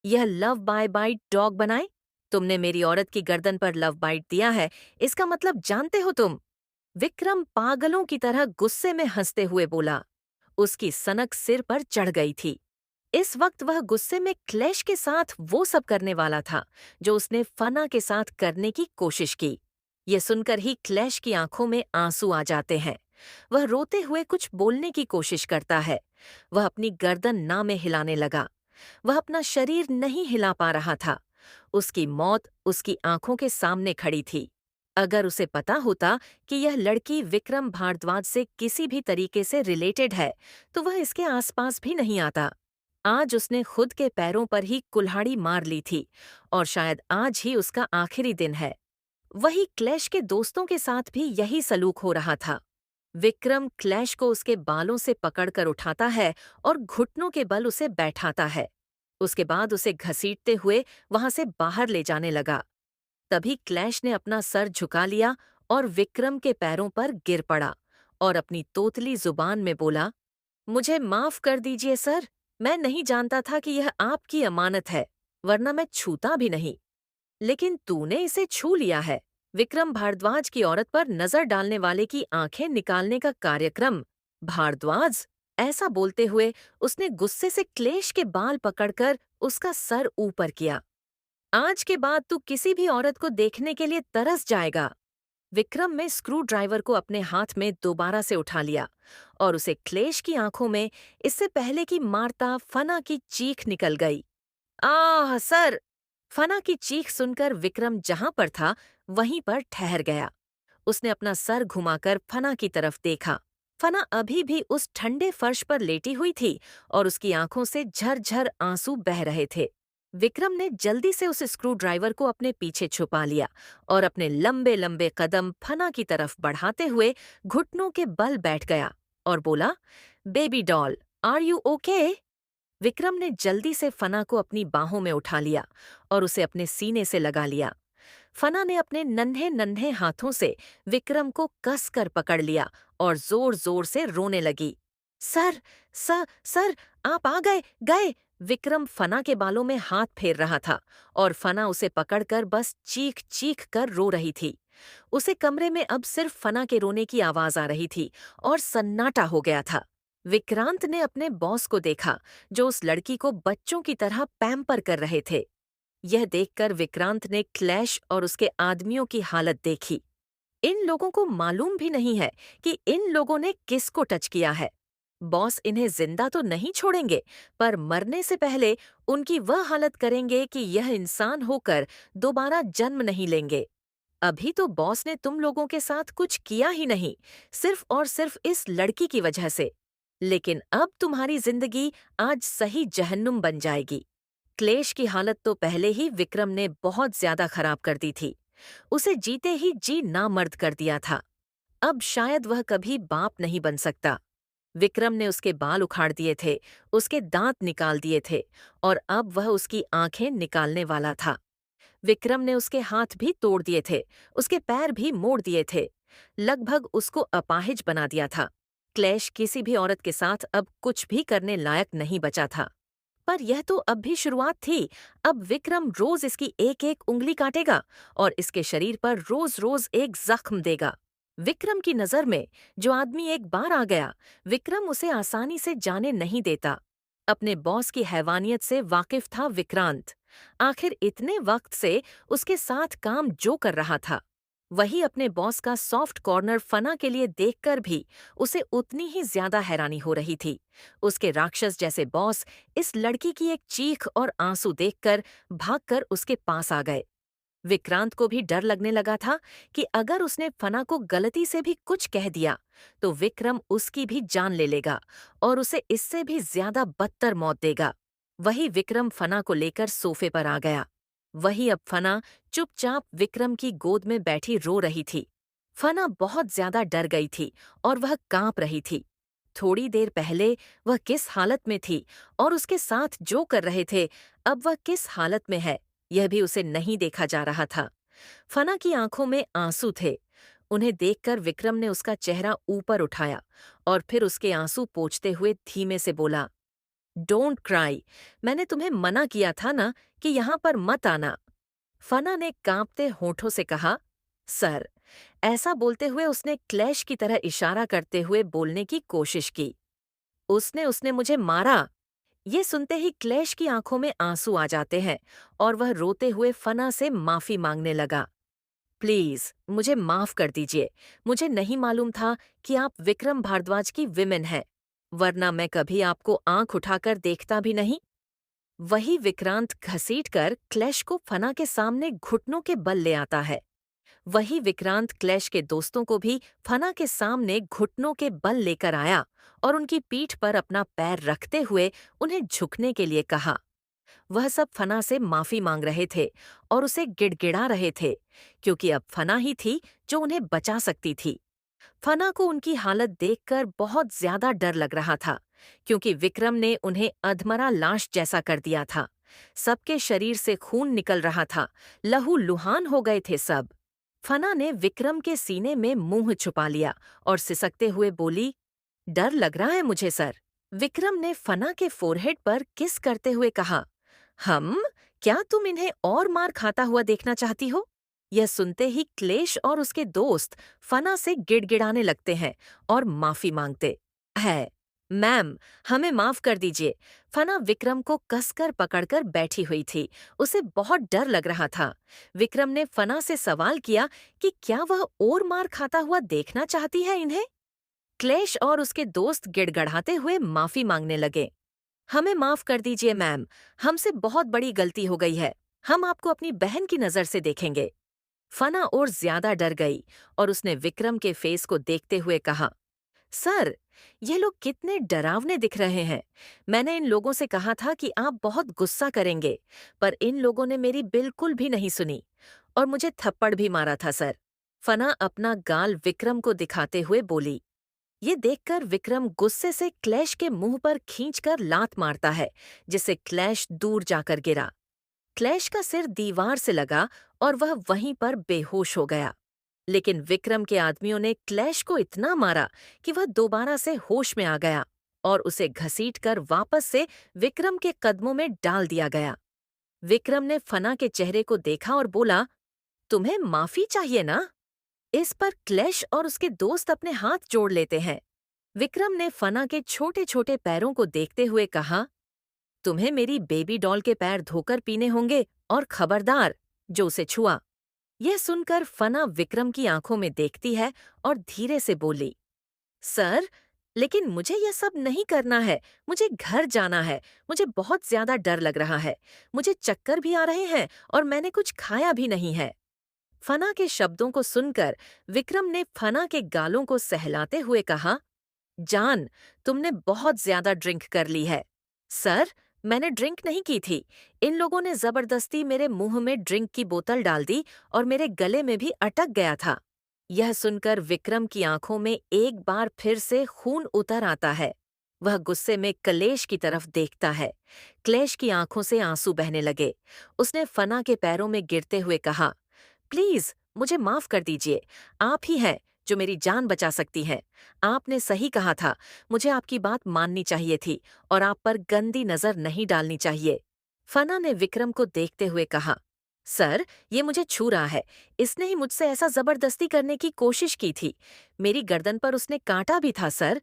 यह love bye bite dog बनाए? तुमने मेरी औरत की गर्दन पर लव बाइट दिया है, इसका मतलब जानते हो तुम? विक्रम पागलों की तरह गुस्से में हंसते हुए बोला। उसकी सनक सिर पर चढ़ गई थी। इस वक्त वह गुस्से में क्लैश के साथ वो सब करने वाला था जो उसने फना के साथ करने की कोशिश की। ये सुनकर ही क्लैश की आंखों में आंसू आ जाते हैं। वह रोते हुए कुछ बोलने की कोशिश करता है। वह अपनी गर्दन ना में हिलाने लगा। वह अपना शरीर नहीं हिला पा रहा था। उसकी मौत उसकी आंखों के सामने खड़ी थी। अगर उसे पता होता कि यह लड़की विक्रम भारद्वाज से किसी भी तरीके से रिलेटेड है, तो वह इसके आसपास भी नहीं आता। आज उसने खुद के पैरों पर ही कुल्हाड़ी मार ली थी और शायद आज ही उसका आखिरी दिन है। वही क्लैश के दोस्तों के साथ भी यही सलूक हो रहा था। विक्रम क्लैश को उसके बालों से पकड़कर उठाता है और घुटनों के बल उसे बैठाता है। उसके बाद उसे घसीटते हुए वहां से बाहर ले जाने लगा। तभी क्लैश ने अपना सर झुका लिया और विक्रम के पैरों पर गिर पड़ा और अपनी तोतली जुबान में बोला, मुझे माफ कर दीजिए सर, मैं नहीं जानता था कि यह आपकी अमानत है, वरना मैं छूता भी नहीं। लेकिन तूने इसे छू लिया है। विक्रम भारद्वाज की औरत पर नजर डालने वाले की आंखें निकालने का कार्यक्रम। भारद्वाज? ऐसा बोलते हुए उसने गुस्से से क्लेश के बाल पकड़कर उसका सर ऊपर किया। आज के बाद तू किसी भी औरत को देखने के लिए तरस जाएगा। विक्रम ने स्क्रू ड्राइवर को अपने हाथ में दोबारा से उठा लिया और उसे क्लेश की आंखों में इससे पहले कि मारता फना की चीख निकल गई। आह सर! फना की चीख सुनकर विक्रम जहां पर था वहीं पर ठहर गया। उसने अपना सर घुमाकर फना की तरफ देखा। फना अभी भी उस ठंडे फर्श पर लेटी हुई थी और उसकी आंखों से झरझर आंसू बह रहे थे। विक्रम ने जल्दी से उस स्क्रू ड्राइवर को अपने पीछे छुपा लिया और अपने लंबे लंबे कदम फना की तरफ बढ़ाते हुए घुटनों के बल बैठ गया और बोला, baby doll, are you okay? Vikram ने जल्दी से फना को अपनी बाहों में उठा लिया और उसे अपने सीने से लगा लिया। फना ने अपने नन्हे नन्हे हाथों से विक्रम को कस कर पकड़ लिया और जोर जोर से रोने लगी। सर, सर, आप आ गए, गए! विक्रम फना के बालों में हाथ फेर रहा था और फना उसे पकड़कर बस चीख चीख कर रो रही थी। उसे कमरे में अब सिर्फ फना के रोने की आवाज आ रही थी और सन्नाटा हो गया था। विक्रांत ने अपने बॉस को देखा, जो उस लड़की को बच्चों की तरह पैम्पर कर रहे थे। यह देखकर विक्रांत ने क्लैश और उसके आदमियों की हालत देखी। इन लोगों को मालूम भी नहीं है कि इन लोगों ने किसको टच किया है। बॉस इन्हें जिंदा तो नहीं छोड़ेंगे, पर मरने से पहले उनकी वह हालत करेंगे कि यह इंसान होकर दोबारा जन्म नहीं लेंगे। अभी तो बॉस ने तुम लोगों के साथ कुछ किया ही नहीं, सिर्फ और सिर्फ इस लड़की की वजह से। लेकिन अब तुम्हारी जिंदगी आज सही जहन्नुम बन जाएगी। क्लेश की हालत तो पहले ही विक्रम ने बहुत ज्यादा खराब कर दी थी। उसे जीते ही जी नामर्द कर दिया था। अब शायद वह कभी बाप नहीं बन सकता। विक्रम ने उसके बाल उखाड़ दिए थे, उसके दांत निकाल दिए थे और अब वह उसकी आंखें निकालने वाला था। विक्रम ने उसके हाथ भी तोड़ दिए थे, उसके पैर भी मोड़ दिए थे, लगभग उसको अपाहिज बना दिया था। क्लैश किसी भी औरत के साथ अब कुछ भी करने लायक नहीं बचा था। पर यह तो अब भी शुरुआत थी। अब विक्रम रोज इसकी एक एक उंगली काटेगा और इसके शरीर पर रोज रोज एक जख्म देगा। विक्रम की नजर में जो आदमी एक बार आ गया, विक्रम उसे आसानी से जाने नहीं देता। अपने बॉस की हैवानियत से वाकिफ था विक्रांत। आखिर इतने वक्त से उसके साथ काम जो कर रहा था, वही अपने बॉस का सॉफ्ट कॉर्नर फना के लिए देखकर भी उसे उतनी ही ज्यादा हैरानी हो रही थी। उसके राक्षस जैसे बॉस इस लड़की की एक चीख और आंसू देखकर भागकर उसके पास आ गए। विक्रांत को भी डर लगने लगा था कि अगर उसने फना को गलती से भी कुछ कह दिया तो विक्रम उसकी भी जान ले लेगा और उसे इससे भी ज्यादा बदतर मौत देगा। वही विक्रम फना को लेकर सोफे पर आ गया। वही अब फना चुपचाप विक्रम की गोद में बैठी रो रही थी। फना बहुत ज्यादा डर गई थी और वह कांप रही थी। थोड़ी देर पहले वह किस हालत में थी और उसके साथ जो कर रहे थे, अब वह किस हालत में है, यह भी उसे नहीं देखा जा रहा था। फना की आंखों में आंसू थे। उन्हें देखकर विक्रम ने उसका चेहरा ऊपर उठाया और फिर उसके आंसू पोंछते हुए धीमे से बोला, डोंट क्राई। मैंने तुम्हें मना किया था ना कि यहाँ पर मत आना। फना ने कांपते होठों से कहा, सर। ऐसा बोलते हुए उसने क्लैश की तरह इशारा करते हुए बोलने की कोशिश की। उसने उसने मुझे मारा। ये सुनते ही क्लैश की आंखों में आंसू आ जाते हैं और वह रोते हुए फना से माफी मांगने लगा। प्लीज मुझे माफ कर दीजिए। मुझे नहीं मालूम था कि आप विक्रम भारद्वाज की विमेन हैं, वरना मैं कभी आपको आंख उठाकर देखता भी नहीं। वही विक्रांत घसीटकर क्लैश को फना के सामने घुटनों के बल ले आता है। वही विक्रांत क्लैश के दोस्तों को भी फना के सामने घुटनों के बल लेकर आया और उनकी पीठ पर अपना पैर रखते हुए उन्हें झुकने के लिए कहा। वह सब फना से माफी मांग रहे थे और उसे गिड़गिड़ा रहे थे, क्योंकि अब फना ही थी जो उन्हें बचा सकती थी। फना को उनकी हालत देखकर बहुत ज्यादा डर लग रहा था, क्योंकि विक्रम ने उन्हें अधमरा लाश जैसा कर दिया था। सबके शरीर से खून निकल रहा था, लहू लुहान हो गए थे सब। फना ने विक्रम के सीने में मुंह छुपा लिया और सिसकते हुए बोली, डर लग रहा है मुझे सर। विक्रम ने फना के फोरहेड पर किस करते हुए कहा, हम? क्या तुम इन्हें और मार खाता हुआ देखना चाहती हो? यह सुनते ही क्लेश और उसके दोस्त फना से गिड़गिड़ाने लगते हैं और माफी मांगते है। मैम, हमें माफ कर दीजिए। फना विक्रम को कसकर पकड़कर बैठी हुई थी। उसे बहुत डर लग रहा था। विक्रम ने फना से सवाल किया कि क्या वह और मार खाता हुआ देखना चाहती है इन्हें। क्लेश और उसके दोस्त गिड़गड़ाते हुए माफी मांगने लगे। हमें माफ कर दीजिए मैम, हमसे बहुत बड़ी गलती हो गई है। हम आपको अपनी बहन की नजर से देखेंगे। फना और ज्यादा डर गई और उसने विक्रम के फेस को देखते हुए कहा, सर, ये लोग कितने डरावने दिख रहे हैं। मैंने इन लोगों से कहा था कि आप बहुत गुस्सा करेंगे, पर इन लोगों ने मेरी बिल्कुल भी नहीं सुनी और मुझे थप्पड़ भी मारा था सर। फना अपना गाल विक्रम को दिखाते हुए बोली। ये देखकर विक्रम गुस्से से क्लैश के मुंह पर खींचकर लात मारता है, जिससे क्लैश दूर जाकर गिरा। क्लैश का सिर दीवार से लगा और वह वहीं पर बेहोश हो गया। लेकिन विक्रम के आदमियों ने क्लैश को इतना मारा कि वह दोबारा से होश में आ गया और उसे घसीटकर वापस से विक्रम के कदमों में डाल दिया गया। विक्रम ने फना के चेहरे को देखा और बोला, तुम्हें माफी चाहिए ना? इस पर क्लैश और उसके दोस्त अपने हाथ जोड़ लेते हैं। विक्रम ने फना के छोटे छोटे पैरों को देखते हुए कहा, तुम्हें मेरी बेबी डॉल के पैर धोकर पीने होंगे और खबरदार, जो उसे छुआ। यह सुनकर फना विक्रम की आंखों में देखती है और धीरे से बोली, सर, लेकिन मुझे यह सब नहीं करना है। मुझे घर जाना है। मुझे बहुत ज्यादा डर लग रहा है। मुझे चक्कर भी आ रहे हैं और मैंने कुछ खाया भी नहीं है। फना के शब्दों को सुनकर विक्रम ने फना के गालों को सहलाते हुए कहा, जान, तुमने बहुत ज्यादा ड्रिंक कर ली है। सर, मैंने ड्रिंक नहीं की थी। इन लोगों ने जबरदस्ती मेरे मुंह में ड्रिंक की बोतल डाल दी और मेरे गले में भी अटक गया था। यह सुनकर विक्रम की आंखों में एक बार फिर से खून उतर आता है। वह गुस्से में क्लेश की तरफ देखता है। क्लेश की आंखों से आंसू बहने लगे। उसने फना के पैरों में गिरते हुए कहा, प्लीज मुझे माफ कर दीजिए। आप ही हैं जो मेरी जान बचा सकती हैं। आपने सही कहा था। मुझे आपकी बात माननी चाहिए थी और आप पर गंदी नजर नहीं डालनी चाहिए। फना ने विक्रम को देखते हुए कहा, सर, ये मुझे छू रहा है। इसने ही मुझसे ऐसा जबरदस्ती करने की कोशिश की थी। मेरी गर्दन पर उसने काटा भी था सर।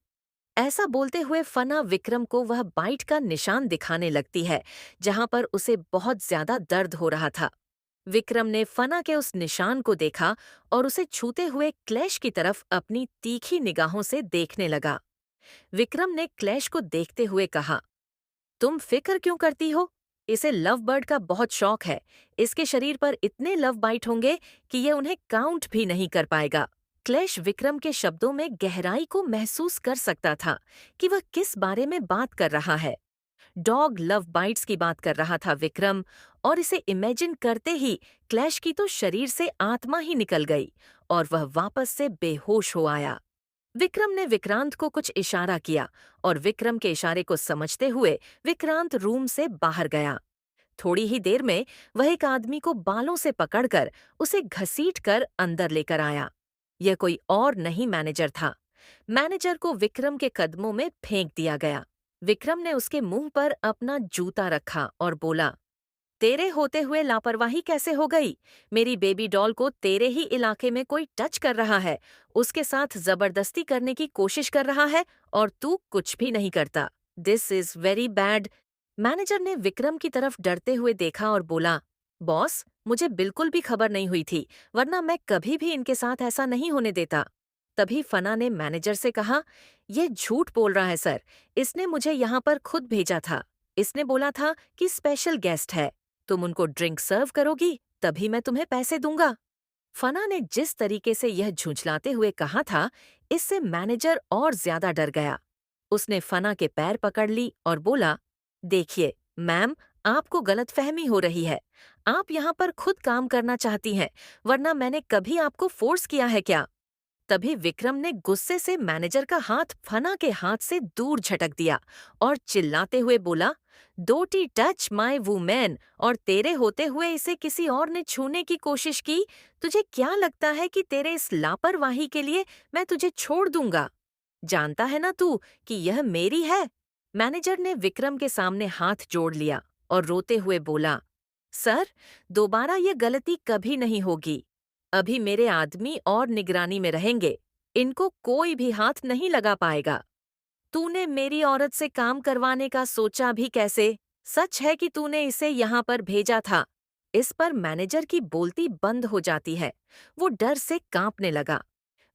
ऐसा बोलते हुए फना विक्रम को वह बाइट का निशान दिखाने लगती है, जहां पर उसे बहुत ज्यादा दर्द हो रहा था। विक्रम ने फना के उस निशान को देखा और उसे छूते हुए क्लैश की तरफ अपनी तीखी निगाहों से देखने लगा। विक्रम ने क्लैश को देखते हुए कहा, तुम फिक्र क्यों करती हो? इसे लव बर्ड का बहुत शौक है। इसके शरीर पर इतने लव बाइट होंगे कि ये उन्हें काउंट भी नहीं कर पाएगा। क्लैश विक्रम के शब्दों में गहराई को महसूस कर सकता था कि वह किस बारे में बात कर रहा है। डॉग लव बाइट्स की बात कर रहा था विक्रम, और इसे इमेजिन करते ही क्लैश की तो शरीर से आत्मा ही निकल गई और वह वापस से बेहोश हो आया। विक्रम ने विक्रांत को कुछ इशारा किया और विक्रम के इशारे को समझते हुए विक्रांत रूम से बाहर गया। थोड़ी ही देर में वह एक आदमी को बालों से पकड़कर उसे घसीटकर अंदर लेकर आया। यह कोई और नहीं मैनेजर था। मैनेजर को विक्रम के कदमों में फेंक दिया गया। विक्रम ने उसके मुंह पर अपना जूता रखा और बोला, तेरे होते हुए लापरवाही कैसे हो गई? मेरी बेबी डॉल को तेरे ही इलाके में कोई टच कर रहा है, उसके साथ जबरदस्ती करने की कोशिश कर रहा है और तू कुछ भी नहीं करता। This is very bad. Manager ने विक्रम की तरफ डरते हुए देखा और बोला, बॉस, मुझे बिल्कुल भी खबर नहीं हुई थी, वरना मैं कभी भी इनके साथ ऐसा नहीं होने देता। तभी फना ने मैनेजर से कहा, यह झूठ बोल रहा है सर, इसने मुझे यहाँ पर खुद भेजा था। इसने बोला था कि स्पेशल गेस्ट है, तुम उनको ड्रिंक सर्व करोगी तभी मैं तुम्हें पैसे दूंगा। फना ने जिस तरीके से यह झुंझलाते हुए कहा था, इससे मैनेजर और ज्यादा डर गया। उसने फना के पैर पकड़ ली और बोला, देखिए मैम, आपको गलतफहमी हो रही है। आप यहाँ पर खुद काम करना चाहती हैं, वरना मैंने कभी आपको फोर्स किया है क्या? तभी विक्रम ने गुस्से से मैनेजर का हाथ फना के हाथ से दूर झटक दिया और चिल्लाते हुए बोला, डोंट टच माय वुमेन, और तेरे होते हुए इसे किसी और ने छूने की कोशिश की। तुझे क्या लगता है कि तेरे इस लापरवाही के लिए मैं तुझे छोड़ दूंगा? जानता है ना तू कि यह मेरी है? मैनेजर ने विक्रम के सामने हाथ जोड़ लिया और रोते हुए बोला, सर, दोबारा ये गलती कभी नहीं होगी। अभी मेरे आदमी और निगरानी में रहेंगे, इनको कोई भी हाथ नहीं लगा पाएगा। तूने मेरी औरत से काम करवाने का सोचा भी कैसे? सच है कि तूने इसे यहाँ पर भेजा था। इस पर मैनेजर की बोलती बंद हो जाती है। वो डर से कांपने लगा।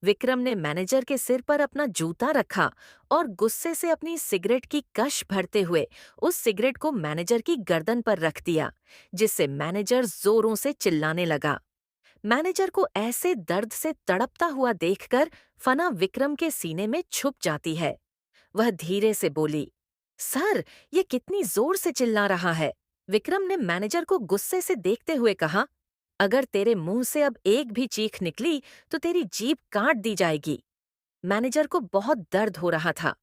विक्रम ने मैनेजर के सिर पर अपना जूता रखा और गुस्से से अपनी सिगरेट की कश भरते हुए उस सिगरेट को मैनेजर की गर्दन पर रख दिया, जिससे मैनेजर जोरों से चिल्लाने लगा। मैनेजर को ऐसे दर्द से तड़पता हुआ देखकर फना विक्रम के सीने में छुप जाती है। वह धीरे से बोली, सर, ये कितनी जोर से चिल्ला रहा है? विक्रम ने मैनेजर को गुस्से से देखते हुए कहा, अगर तेरे मुंह से अब एक भी चीख निकली तो तेरी जीभ काट दी जाएगी। मैनेजर को बहुत दर्द हो रहा था,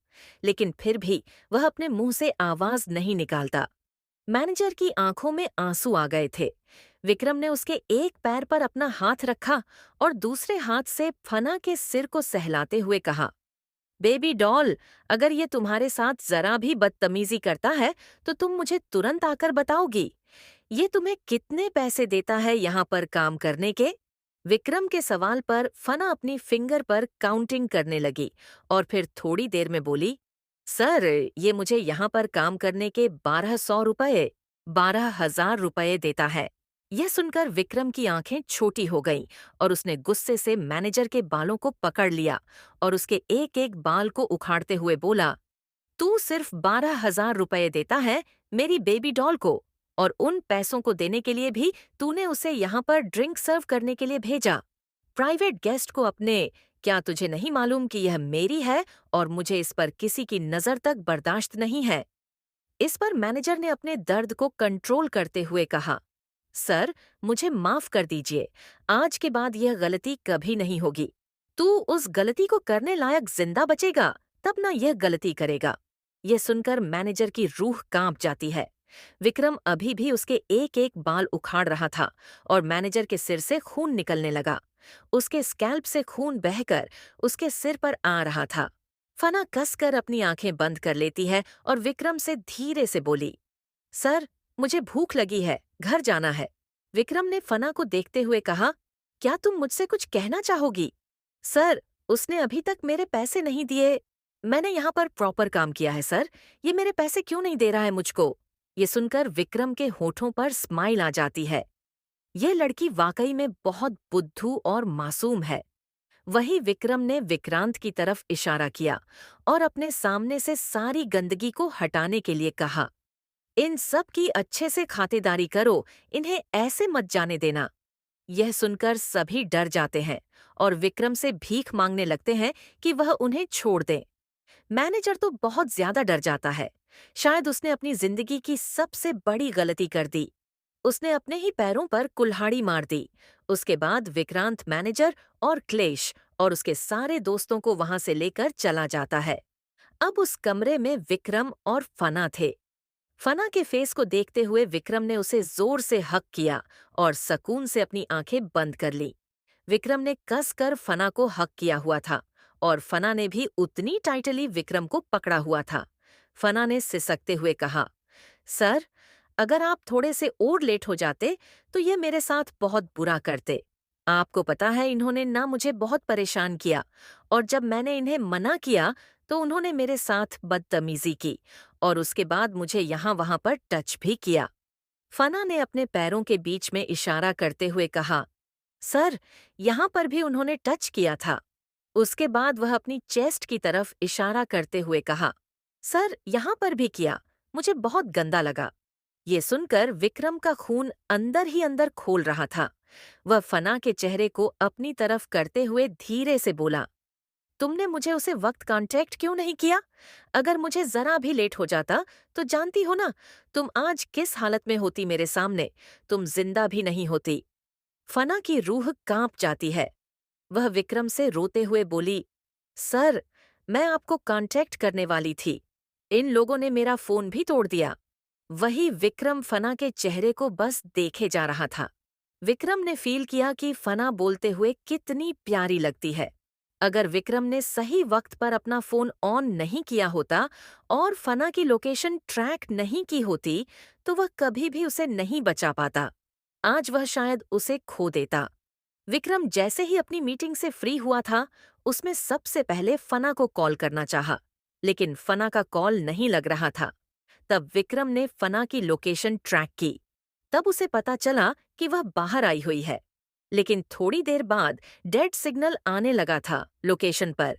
लेकिन फिर भी वह अपने मुंह से आवाज नहीं निकालता। मैनेजर की आंखों में आंसू आ गए थे। विक्रम ने उसके एक पैर पर अपना हाथ रखा और दूसरे हाथ से फना के सिर को सहलाते हुए कहा, बेबी डॉल, अगर ये तुम्हारे साथ जरा भी बदतमीजी करता है तो तुम मुझे तुरंत आकर बताओगी। ये तुम्हें कितने पैसे देता है यहाँ पर काम करने के? विक्रम के सवाल पर फना अपनी फिंगर पर काउंटिंग करने लगी और फिर थोड़ी देर में बोली, सर, ये मुझे यहाँ पर काम करने के 1200 रुपये, 12,000 रुपये देता है। यह सुनकर विक्रम की आंखें छोटी हो गईं और उसने गुस्से से मैनेजर के बालों को पकड़ लिया और उसके एक एक बाल को उखाड़ते हुए बोला, तू सिर्फ 12,000 रुपये देता है मेरी बेबी डॉल को, और उन पैसों को देने के लिए भी तूने उसे यहाँ पर ड्रिंक सर्व करने के लिए भेजा। प्राइवेट गेस्ट को अपने, क्या तुझे नहीं मालूम कि यह मेरी है और मुझे इस पर किसी की नजर तक बर्दाश्त नहीं है? इस पर मैनेजर ने अपने दर्द को कंट्रोल करते हुए कहा, सर, मुझे माफ कर दीजिए, आज के बाद यह गलती कभी नहीं होगी। तू उस गलती को करने लायक जिंदा बचेगा, तब ना यह गलती करेगा। यह सुनकर मैनेजर की रूह कांप जाती है। विक्रम अभी भी उसके एक एक बाल उखाड़ रहा था और मैनेजर के सिर से खून निकलने लगा। उसके स्कैल्प से खून बहकर उसके सिर पर आ रहा था। फना कसकर अपनी आंखें बंद कर लेती है और विक्रम से धीरे से बोली, सर, मुझे भूख लगी है, घर जाना है। विक्रम ने फना को देखते हुए कहा, क्या तुम मुझसे कुछ कहना चाहोगी? सर, उसने अभी तक मेरे पैसे नहीं दिए। मैंने यहाँ पर प्रॉपर काम किया है सर, ये मेरे पैसे क्यों नहीं दे रहा है मुझको? ये सुनकर विक्रम के होठों पर स्माइल आ जाती है। यह लड़की वाकई में बहुत बुद्धू और मासूम है। वही विक्रम ने विक्रांत की तरफ इशारा किया और अपने सामने से सारी गंदगी को हटाने के लिए कहा, इन सब की अच्छे से खातिरदारी करो, इन्हें ऐसे मत जाने देना। यह सुनकर सभी डर जाते हैं और विक्रम से भीख मांगने लगते हैं कि वह उन्हें छोड़ दें। मैनेजर तो बहुत ज्यादा डर जाता है। शायद उसने अपनी जिंदगी की सबसे बड़ी गलती कर दी। उसने अपने ही पैरों पर कुल्हाड़ी मार दी। उसके बाद विक्रांत मैनेजर और क्लेश और उसके सारे दोस्तों को वहां से लेकर चला जाता है। अब उस कमरे में विक्रम और फना थे। फना के फेस को देखते हुए विक्रम ने उसे जोर से हक किया और सकून से अपनी आंखें बंद कर ली। विक्रम ने कस कर फना को हक किया हुआ था और फना ने भी उतनी टाइटली विक्रम को पकड़ा हुआ था। फना ने सिसकते हुए कहा, सर, अगर आप थोड़े से और लेट हो जाते तो ये मेरे साथ बहुत बुरा करते। आपको पता है इन्होंने ना मुझे बहुत परेशान किया, और जब मैंने इन्हें मना किया तो उन्होंने मेरे साथ बदतमीजी की और उसके बाद मुझे यहाँ वहाँ पर टच भी किया। फना ने अपने पैरों के बीच में इशारा करते हुए कहा, सर, यहाँ पर भी उन्होंने टच किया था। उसके बाद वह अपनी चेस्ट की तरफ इशारा करते हुए कहा, सर, यहाँ पर भी किया। मुझे बहुत गंदा लगा। ये सुनकर विक्रम का खून अंदर ही अंदर खोल रहा था। वह फना के चेहरे को अपनी तरफ करते हुए धीरे से बोला, तुमने मुझे उसे वक्त कांटेक्ट क्यों नहीं किया? अगर मुझे जरा भी लेट हो जाता तो जानती हो ना, तुम आज किस हालत में होती मेरे सामने। तुम जिंदा भी नहीं होती। फना की रूह कांप जाती है। वह विक्रम से रोते हुए बोली, सर, मैं आपको कांटेक्ट करने वाली थी। इन लोगों ने मेरा फोन भी तोड़ दिया। वही विक्रम फना के चेहरे को बस देखे जा रहा था। विक्रम ने फील किया कि फना बोलते हुए कितनी प्यारी लगती है। अगर विक्रम ने सही वक्त पर अपना फोन ऑन नहीं किया होता और फना की लोकेशन ट्रैक नहीं की होती तो वह कभी भी उसे नहीं बचा पाता। आज वह शायद उसे खो देता। विक्रम जैसे ही अपनी मीटिंग से फ्री हुआ था, उसमें सबसे पहले फना को कॉल करना चाहा, लेकिन फना का कॉल नहीं लग रहा था। तब विक्रम ने फना की लोकेशन ट्रैक की। तब उसे पता चला कि वह बाहर आई हुई है, लेकिन थोड़ी देर बाद डेड सिग्नल आने लगा था लोकेशन पर,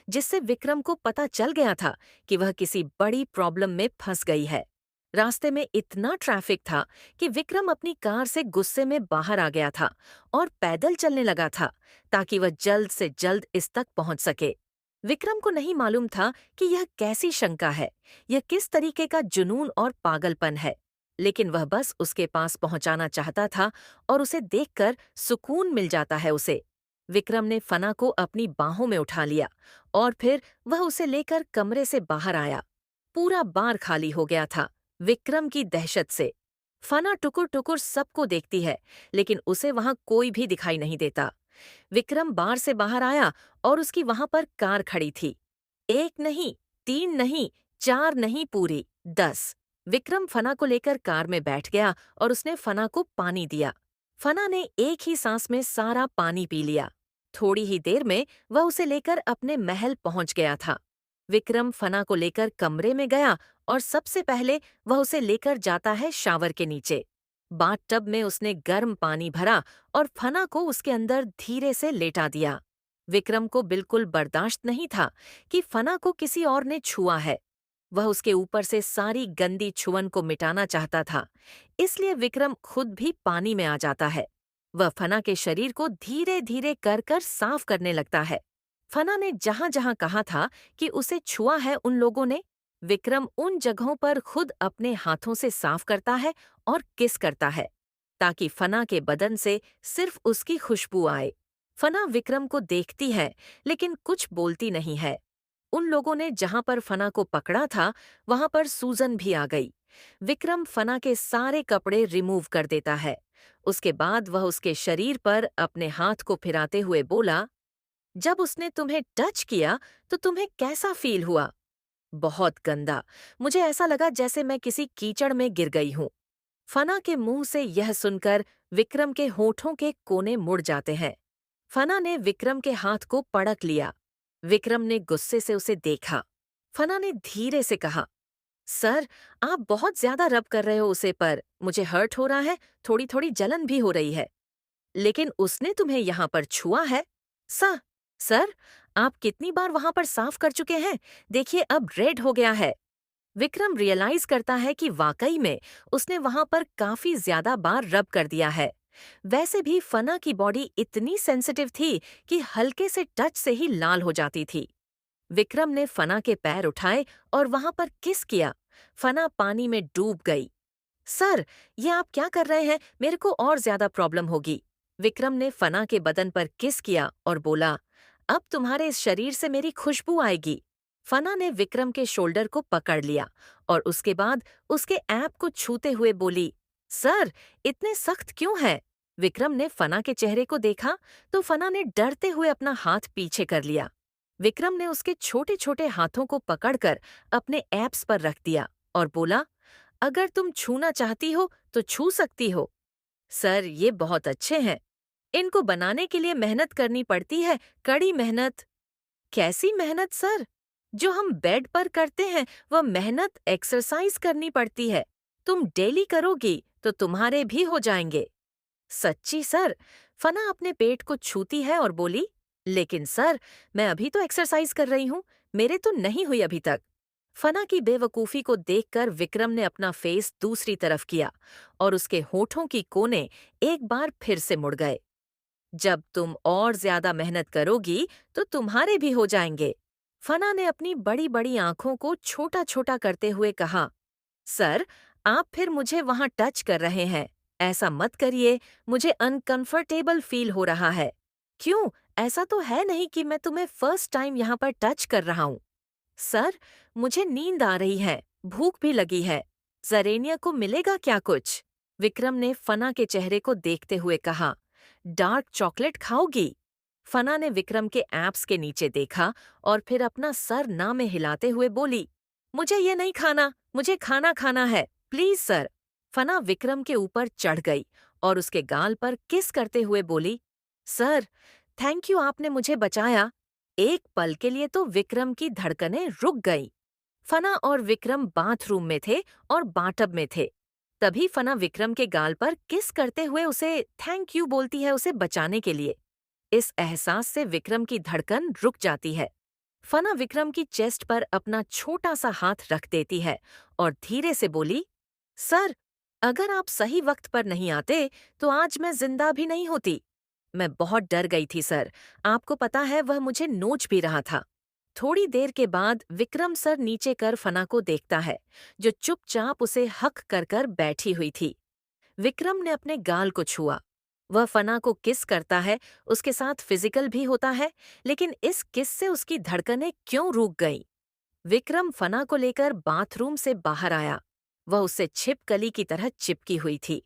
जिससे विक्रम को पता चल गया था कि वह किसी बड़ी प्रॉब्लम में फंस गई है। रास्ते में इतना ट्रैफिक था कि विक्रम अपनी कार से गुस्से में बाहर आ गया था और पैदल चलने लगा था ताकि वह जल्द से जल्द इस तक पहुंच सके। विक्रम को नहीं मालूम था कि यह कैसी शंका है, यह किस तरीके का जुनून और पागलपन है, लेकिन वह बस उसके पास पहुंचाना चाहता था और उसे देखकर सुकून मिल जाता है उसे। विक्रम ने फना को अपनी बाहों में उठा लिया और फिर वह उसे लेकर कमरे से बाहर आया। पूरा बार खाली हो गया था विक्रम की दहशत से। फना टुकुर टुकुर सबको देखती है, लेकिन उसे वहां कोई भी दिखाई नहीं देता। विक्रम बार से बाहर आया और उसकी वहां पर कार खड़ी थी। एक नहीं, तीन नहीं, चार नहीं, पूरी 10। विक्रम फना को लेकर कार में बैठ गया और उसने फना को पानी दिया। फना ने एक ही सांस में सारा पानी पी लिया। थोड़ी ही देर में वह उसे लेकर अपने महल पहुंच गया था। विक्रम फना को लेकर कमरे में गया और सबसे पहले वह उसे लेकर जाता है शावर के नीचे। बाथटब में उसने गर्म पानी भरा और फना को उसके अंदर धीरे से लेटा दिया। विक्रम को बिल्कुल बर्दाश्त नहीं था कि फना को किसी और ने छुआ है। वह उसके ऊपर से सारी गंदी छुअन को मिटाना चाहता था, इसलिए विक्रम खुद भी पानी में आ जाता है। वह फना के शरीर को धीरे धीरे कर कर साफ करने लगता है। फना ने जहां जहां कहा था कि उसे छुआ है उन लोगों ने, विक्रम उन जगहों पर खुद अपने हाथों से साफ करता है और किस करता है, ताकि फना के बदन से सिर्फ उसकी खुशबू आए। फना विक्रम को देखती है, लेकिन कुछ बोलती नहीं है। उन लोगों ने जहां पर फना को पकड़ा था, वहां पर सूजन भी आ गई। विक्रम फना के सारे कपड़े रिमूव कर देता है। उसके बाद वह उसके शरीर पर अपने हाथ को फिराते हुए बोला, जब उसने तुम्हें टच किया तो तुम्हें कैसा फील हुआ? बहुत गंदा। मुझे ऐसा लगा जैसे मैं किसी कीचड़ में गिर गई हूं। फना के मुंह से यह सुनकर विक्रम के होठों के कोने मुड़ जाते हैं। फना ने विक्रम के हाथ को पड़क लिया। विक्रम ने गुस्से से उसे देखा। फना ने धीरे से कहा, सर, आप बहुत ज्यादा रब कर रहे हो उसे पर। मुझे हर्ट हो रहा है, थोड़ी थोड़ी जलन भी हो रही है। लेकिन उसने तुम्हें यहाँ पर छुआ है। सा सर, आप कितनी बार वहां पर साफ कर चुके हैं? देखिए अब रेड हो गया है। विक्रम रियलाइज करता है कि वाकई में उसने वहां पर काफी ज्यादा बार रब कर दिया है। वैसे भी फना की बॉडी इतनी सेंसिटिव थी कि हल्के से टच से ही लाल हो जाती थी। विक्रम ने फना के पैर उठाए और वहां पर किस किया। फना पानी में डूब गई। सर, ये आप क्या कर रहे हैं? मेरे को और ज्यादा प्रॉब्लम होगी। विक्रम ने फना के बदन पर किस किया और बोला, अब तुम्हारे इस शरीर से मेरी खुशबू आएगी। फना ने विक्रम के शोल्डर को पकड़ लिया और उसके बाद उसके ऐप को छूते हुए बोली, सर, इतने सख्त क्यों है? विक्रम ने फना के चेहरे को देखा तो फना ने डरते हुए अपना हाथ पीछे कर लिया। विक्रम ने उसके छोटे छोटे हाथों को पकड़कर अपने एब्स पर रख दिया और बोला, अगर तुम छूना चाहती हो तो छू सकती हो। सर, ये बहुत अच्छे हैं। इनको बनाने के लिए मेहनत करनी पड़ती है, कड़ी मेहनत। कैसी मेहनत सर? जो हम बेड पर करते हैं वह मेहनत एक्सरसाइज करनी पड़ती है। तुम डेली करोगी तो तुम्हारे भी हो जाएंगे। सच्ची सर? फना अपने पेट को छूती है और बोली, लेकिन सर, मैं अभी तो एक्सरसाइज कर रही हूँ, मेरे तो नहीं हुई अभी तक। फना की बेवकूफी को देखकर विक्रम ने अपना फेस दूसरी तरफ किया और उसके होठों की कोने एक बार फिर से मुड़ गए। जब तुम और ज्यादा मेहनत करोगी तो तुम्हारे भी हो जाएंगे। फना ने अपनी बड़ी बड़ी आंखों को छोटा छोटा करते हुए कहा, सर, आप फिर मुझे वहां टच कर रहे हैं। ऐसा मत करिए, मुझे अनकंफर्टेबल फील हो रहा है। क्यों? ऐसा तो है नहीं कि मैं तुम्हें फर्स्ट टाइम यहाँ पर टच कर रहा हूँ। सर, मुझे नींद आ रही है, भूख भी लगी है। जरेनिया को मिलेगा क्या कुछ? विक्रम ने फना के चेहरे को देखते हुए कहा, डार्क चॉकलेट खाओगी? फना ने विक्रम के एब्स के नीचे देखा और फिर अपना सर ना में हिलाते हुए बोली, मुझे ये नहीं खाना, मुझे खाना खाना है, प्लीज सर। फना विक्रम के ऊपर चढ़ गई और उसके गाल पर किस करते हुए बोली, सर, थैंक यू, आपने मुझे बचाया। एक पल के लिए तो विक्रम की धड़कनें रुक गई। फना और विक्रम बाथरूम में थे और बाटब में थे। तभी फना विक्रम के गाल पर किस करते हुए उसे थैंक यू बोलती है, उसे बचाने के लिए। इस एहसास से विक्रम की धड़कन रुक जाती है। फना विक्रम की चेस्ट पर अपना छोटा सा हाथ रख देती है और धीरे से बोली, सर, अगर आप सही वक्त पर नहीं आते तो आज मैं जिंदा भी नहीं होती। मैं बहुत डर गई थी सर, आपको पता है वह मुझे नोच भी रहा था। थोड़ी देर के बाद विक्रम सर नीचे कर फना को देखता है, जो चुपचाप उसे हक कर कर बैठी हुई थी। विक्रम ने अपने गाल को छुआ। वह फना को किस करता है, उसके साथ फिजिकल भी होता है, लेकिन इस किस से उसकी धड़कनें क्यों रुक गईं? विक्रम फना को लेकर बाथरूम से बाहर आया। वह उससे छिपकली की तरह चिपकी हुई थी।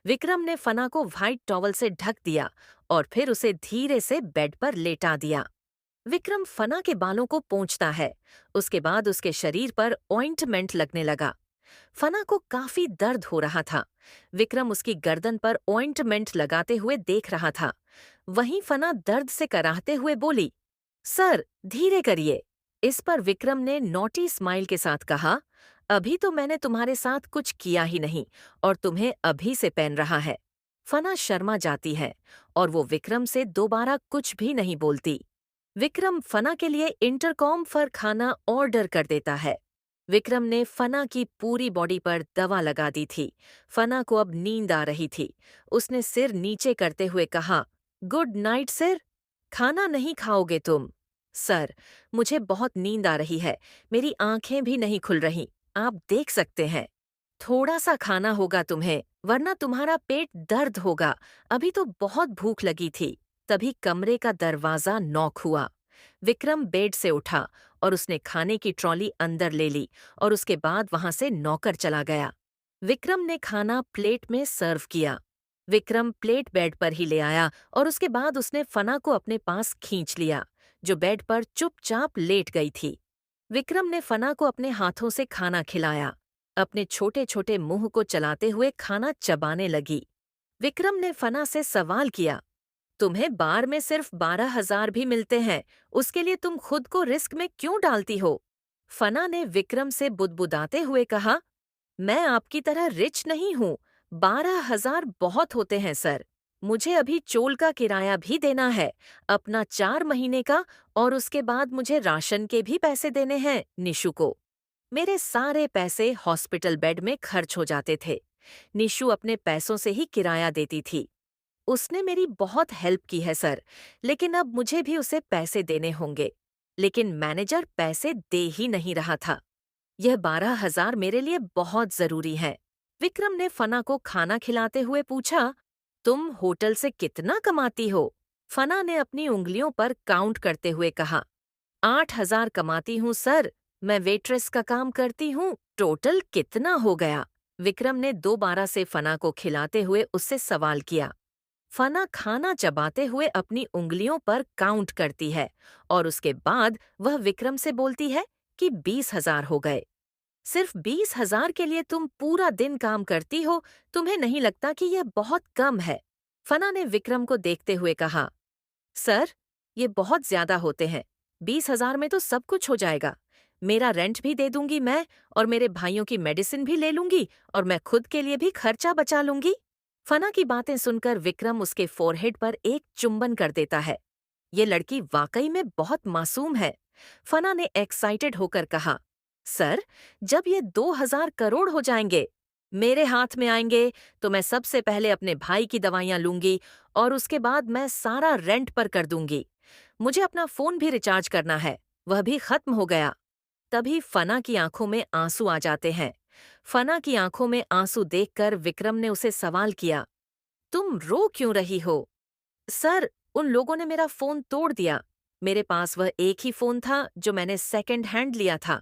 विक्रम ने फना को व्हाइट टॉवल से ढक दिया और फिर उसे धीरे से बेड पर लेटा दिया। विक्रम फना के बालों को पोंछता है। उसके बाद उसके शरीर पर ऑइंटमेंट लगने लगा। फना को काफी दर्द हो रहा था। विक्रम उसकी गर्दन पर ऑइंटमेंट लगाते हुए देख रहा था। वहीं फना दर्द से कराहते हुए बोली, सर, धीरे करिए। इस पर विक्रम ने नॉटी स्माइल के साथ कहा, अभी तो मैंने तुम्हारे साथ कुछ किया ही नहीं और तुम्हें अभी से पेन रहा है। फना शर्मा जाती है और वो विक्रम से दोबारा कुछ भी नहीं बोलती। विक्रम फना के लिए इंटरकॉम पर खाना ऑर्डर कर देता है। विक्रम ने फना की पूरी बॉडी पर दवा लगा दी थी। फना को अब नींद आ रही थी। उसने सिर नीचे करते हुए कहा, गुड नाइट सर। खाना नहीं खाओगे तुम? सर, मुझे बहुत नींद आ रही है, मेरी आंखें भी नहीं खुल रही, आप देख सकते हैं। थोड़ा सा खाना होगा तुम्हें, वरना तुम्हारा पेट दर्द होगा। अभी तो बहुत भूख लगी थी। तभी कमरे का दरवाजा नॉक हुआ। विक्रम बेड से उठा और उसने खाने की ट्रॉली अंदर ले ली और उसके बाद वहां से नौकर चला गया। विक्रम ने खाना प्लेट में सर्व किया। विक्रम प्लेट बेड पर ही ले आया और उसके बाद उसने फना को अपने पास खींच लिया, जो बेड पर चुपचाप लेट गई थी। विक्रम ने फना को अपने हाथों से खाना खिलाया। अपने छोटे छोटे मुंह को चलाते हुए खाना चबाने लगी। विक्रम ने फना से सवाल किया, तुम्हें बार में सिर्फ 12,000 भी मिलते हैं, उसके लिए तुम खुद को रिस्क में क्यों डालती हो? फना ने विक्रम से बुदबुदाते हुए कहा, मैं आपकी तरह रिच नहीं हूँ। 12,000 बहुत होते हैं सर। मुझे अभी चोल का किराया भी देना है, अपना 4 महीने का, और उसके बाद मुझे राशन के भी पैसे देने हैं निशु को। मेरे सारे पैसे हॉस्पिटल बेड में खर्च हो जाते थे। निशु अपने पैसों से ही किराया देती थी। उसने मेरी बहुत हेल्प की है सर, लेकिन अब मुझे भी उसे पैसे देने होंगे। लेकिन मैनेजर पैसे दे ही नहीं रहा था। यह 12,000 मेरे लिए बहुत जरूरी है। विक्रम ने फना को खाना खिलाते हुए पूछा, तुम होटल से कितना कमाती हो? फना ने अपनी उंगलियों पर काउंट करते हुए कहा, 8,000 कमाती हूँ सर। मैं वेट्रेस का काम करती हूँ। टोटल कितना हो गया? विक्रम ने दोबारा से फना को खिलाते हुए उससे सवाल किया। फना खाना चबाते हुए अपनी उंगलियों पर काउंट करती है और उसके बाद वह विक्रम से बोलती है कि 20,000 हो गए। सिर्फ 20,000 के लिए तुम पूरा दिन काम करती हो, तुम्हें नहीं लगता कि यह बहुत कम है? फना ने विक्रम को देखते हुए कहा, सर, ये बहुत ज्यादा होते हैं। 20,000 में तो सब कुछ हो जाएगा। मेरा रेंट भी दे दूंगी मैं, और मेरे भाइयों की मेडिसिन भी ले लूंगी, और मैं खुद के लिए भी खर्चा बचा लूंगी। फना की बातें सुनकर विक्रम उसके फोरहेड पर एक चुंबन कर देता है। ये लड़की वाकई में बहुत मासूम है। फना ने एक्साइटेड होकर कहा, सर, जब ये 2,000 करोड़ हो जाएंगे, मेरे हाथ में आएंगे, तो मैं सबसे पहले अपने भाई की दवाइयां लूंगी और उसके बाद मैं सारा रेंट पर कर दूंगी। मुझे अपना फोन भी रिचार्ज करना है, वह भी खत्म हो गया। तभी फना की आंखों में आंसू आ जाते हैं। फना की आंखों में आंसू देखकर विक्रम ने उसे सवाल किया, तुम रो क्यों रही हो? सर, उन लोगों ने मेरा फोन तोड़ दिया। मेरे पास वह एक ही फोन था जो मैंने सेकंड हैंड लिया था।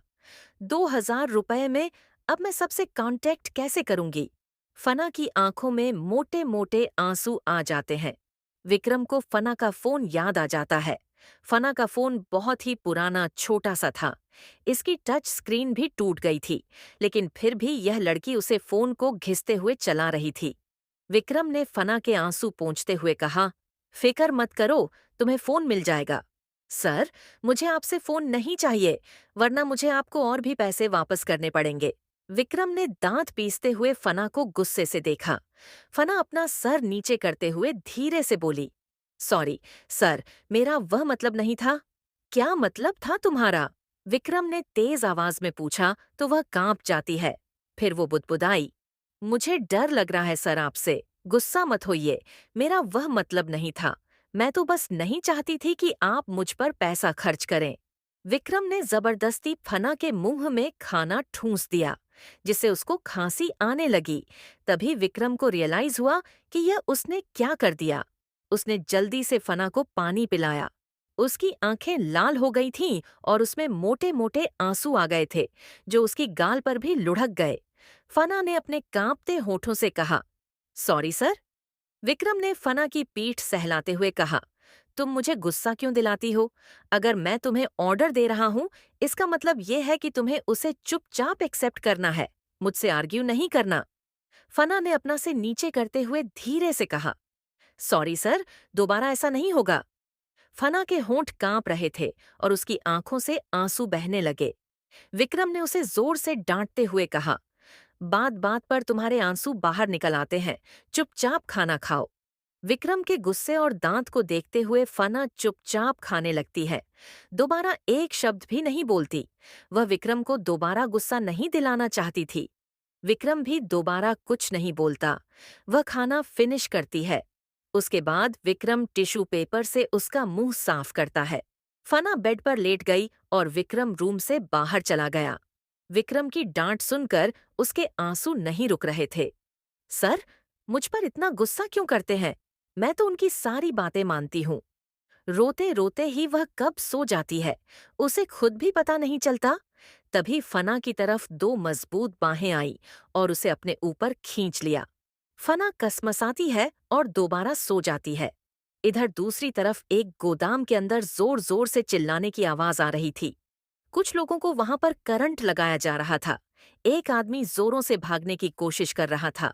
2,000 रुपए में अब मैं सबसे कांटेक्ट कैसे करूंगी? फना की आंखों में मोटे मोटे आंसू आ जाते हैं। विक्रम को फना का फोन याद आ जाता है। फना का फोन बहुत ही पुराना छोटा सा था। इसकी टच स्क्रीन भी टूट गई थी, लेकिन फिर भी यह लड़की उसे फोन को घिसते हुए चला रही थी। विक्रम ने फना के आंसू पोंछते हुए कहा, फिकर मत करो, तुम्हें फोन मिल जाएगा। सर, मुझे आपसे फोन नहीं चाहिए, वरना मुझे आपको और भी पैसे वापस करने पड़ेंगे। विक्रम ने दांत पीसते हुए फना को गुस्से से देखा। फना अपना सर नीचे करते हुए धीरे से बोली, सॉरी, सर, मेरा वह मतलब नहीं था। क्या मतलब था तुम्हारा? विक्रम ने तेज आवाज में पूछा तो वह कांप जाती है। फिर वो बुदबुदाई, मुझे डर लग रहा है सर आपसे। गुस्सा मत होइए, मेरा वह मतलब नहीं था। मैं तो बस नहीं चाहती थी कि आप मुझ पर पैसा खर्च करें। विक्रम ने जबरदस्ती फना के मुंह में खाना ठूंस दिया, जिससे उसको खांसी आने लगी। तभी विक्रम को रियलाइज हुआ कि यह उसने क्या कर दिया। उसने जल्दी से फना को पानी पिलाया। उसकी आंखें लाल हो गई थीं और उसमें मोटे मोटे आंसू आ गए थे, जो उसकी गाल पर भी लुढ़क गए। फना ने अपने कांपते होठों से कहा, सॉरी सर। विक्रम ने फना की पीठ सहलाते हुए कहा, तुम मुझे गुस्सा क्यों दिलाती हो? अगर मैं तुम्हें ऑर्डर दे रहा हूं, इसका मतलब यह है कि तुम्हें उसे चुपचाप एक्सेप्ट करना है, मुझसे आर्ग्यू नहीं करना। फना ने अपना से नीचे करते हुए धीरे से कहा, सॉरी सर, दोबारा ऐसा नहीं होगा। फना के होंठ कांप रहे थे और उसकी आंखों से आंसू बहने लगे। विक्रम ने उसे जोर से डांटते हुए कहा, बात बात पर तुम्हारे आंसू बाहर निकल आते हैं, चुपचाप खाना खाओ। विक्रम के गुस्से और दांत को देखते हुए फना चुपचाप खाने लगती है। दोबारा एक शब्द भी नहीं बोलती। वह विक्रम को दोबारा गुस्सा नहीं दिलाना चाहती थी। विक्रम भी दोबारा कुछ नहीं बोलता। वह खाना फिनिश करती है। उसके बाद विक्रम टिश्यू पेपर से उसका मुंह साफ करता है। फना बेड पर लेट गई और विक्रम रूम से बाहर चला गया। विक्रम की डांट सुनकर उसके आंसू नहीं रुक रहे थे। सर, मुझ पर इतना गुस्सा क्यों करते हैं? मैं तो उनकी सारी बातें मानती हूँ। रोते रोते ही वह कब सो जाती है, उसे खुद भी पता नहीं चलता। तभी फना की तरफ दो मजबूत बाहें आई और उसे अपने ऊपर खींच लिया। फना कसमसाती है और दोबारा सो जाती है। इधर दूसरी तरफ एक गोदाम के अंदर जोर जोर से चिल्लाने की आवाज आ रही थी। कुछ लोगों को वहां पर करंट लगाया जा रहा था। एक आदमी जोरों से भागने की कोशिश कर रहा था।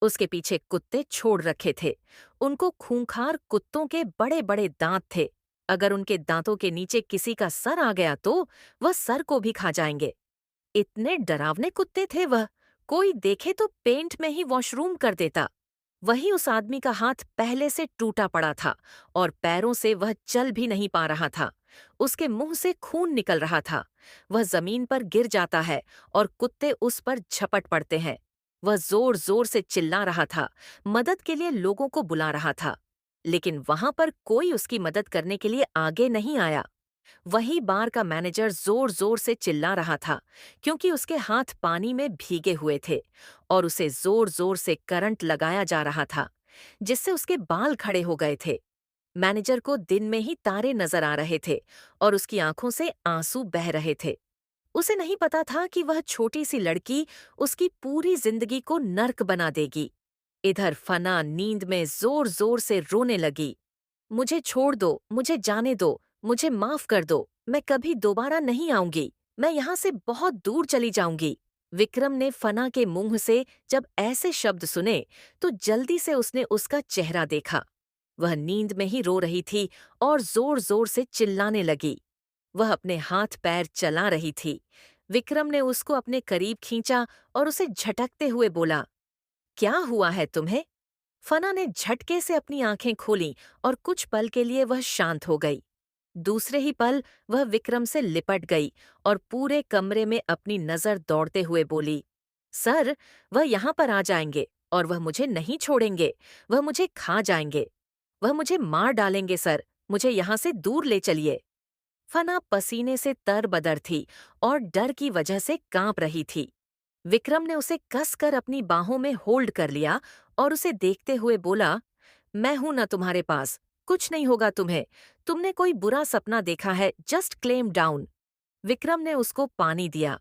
उसके पीछे कुत्ते छोड़ रखे थे। उनको खूंखार कुत्तों के बड़े बड़े दांत थे। अगर उनके दांतों के नीचे किसी का सर आ गया तो वह सर को भी खा जाएंगे। इतने डरावने कुत्ते थे वह, कोई देखे तो पेंट में ही वॉशरूम कर देता। वही उस आदमी का हाथ पहले से टूटा पड़ा था और पैरों से वह चल भी नहीं पा रहा था। उसके मुंह से खून निकल रहा था। वह जमीन पर गिर जाता है और कुत्ते उस पर झपट पड़ते हैं। वह जोर जोर से चिल्ला रहा था, मदद के लिए लोगों को बुला रहा था, लेकिन वहां पर कोई उसकी मदद करने के लिए आगे नहीं आया। वही बार का मैनेजर जोर जोर से चिल्ला रहा था, क्योंकि उसके हाथ पानी में भीगे हुए थे और उसे जोर जोर से करंट लगाया जा रहा था, जिससे उसके बाल खड़े हो गए थे। मैनेजर को दिन में ही तारे नजर आ रहे थे और उसकी आंखों से आंसू बह रहे थे। उसे नहीं पता था कि वह छोटी सी लड़की उसकी पूरी जिंदगी को नर्क बना देगी। इधर फना नींद में जोर जोर से रोने लगी। मुझे छोड़ दो, मुझे जाने दो, मुझे माफ कर दो, मैं कभी दोबारा नहीं आऊंगी, मैं यहाँ से बहुत दूर चली जाऊंगी। विक्रम ने फना के मुंह से जब ऐसे शब्द सुने तो जल्दी से उसने उसका चेहरा देखा। वह नींद में ही रो रही थी और जोर जोर से चिल्लाने लगी। वह अपने हाथ पैर चला रही थी। विक्रम ने उसको अपने करीब खींचा और उसे झटकते हुए बोला, क्या हुआ है तुम्हें? फना ने झटके से अपनी आंखें खोलीं और कुछ पल के लिए वह शांत हो गई। दूसरे ही पल वह विक्रम से लिपट गई और पूरे कमरे में अपनी नजर दौड़ते हुए बोली, सर, वह यहाँ पर आ जाएंगे और वह मुझे नहीं छोड़ेंगे, वह मुझे खा जाएंगे, वह मुझे मार डालेंगे सर, मुझे यहाँ से दूर ले चलिए। फना पसीने से तरबदर थी और डर की वजह से कांप रही थी। विक्रम ने उसे कसकर अपनी बाहों में होल्ड कर लिया और उसे देखते हुए बोला, मैं हूं ना तुम्हारे पास, कुछ नहीं होगा तुम्हें, तुमने कोई बुरा सपना देखा है, जस्ट क्लेम डाउन। विक्रम ने उसको पानी दिया,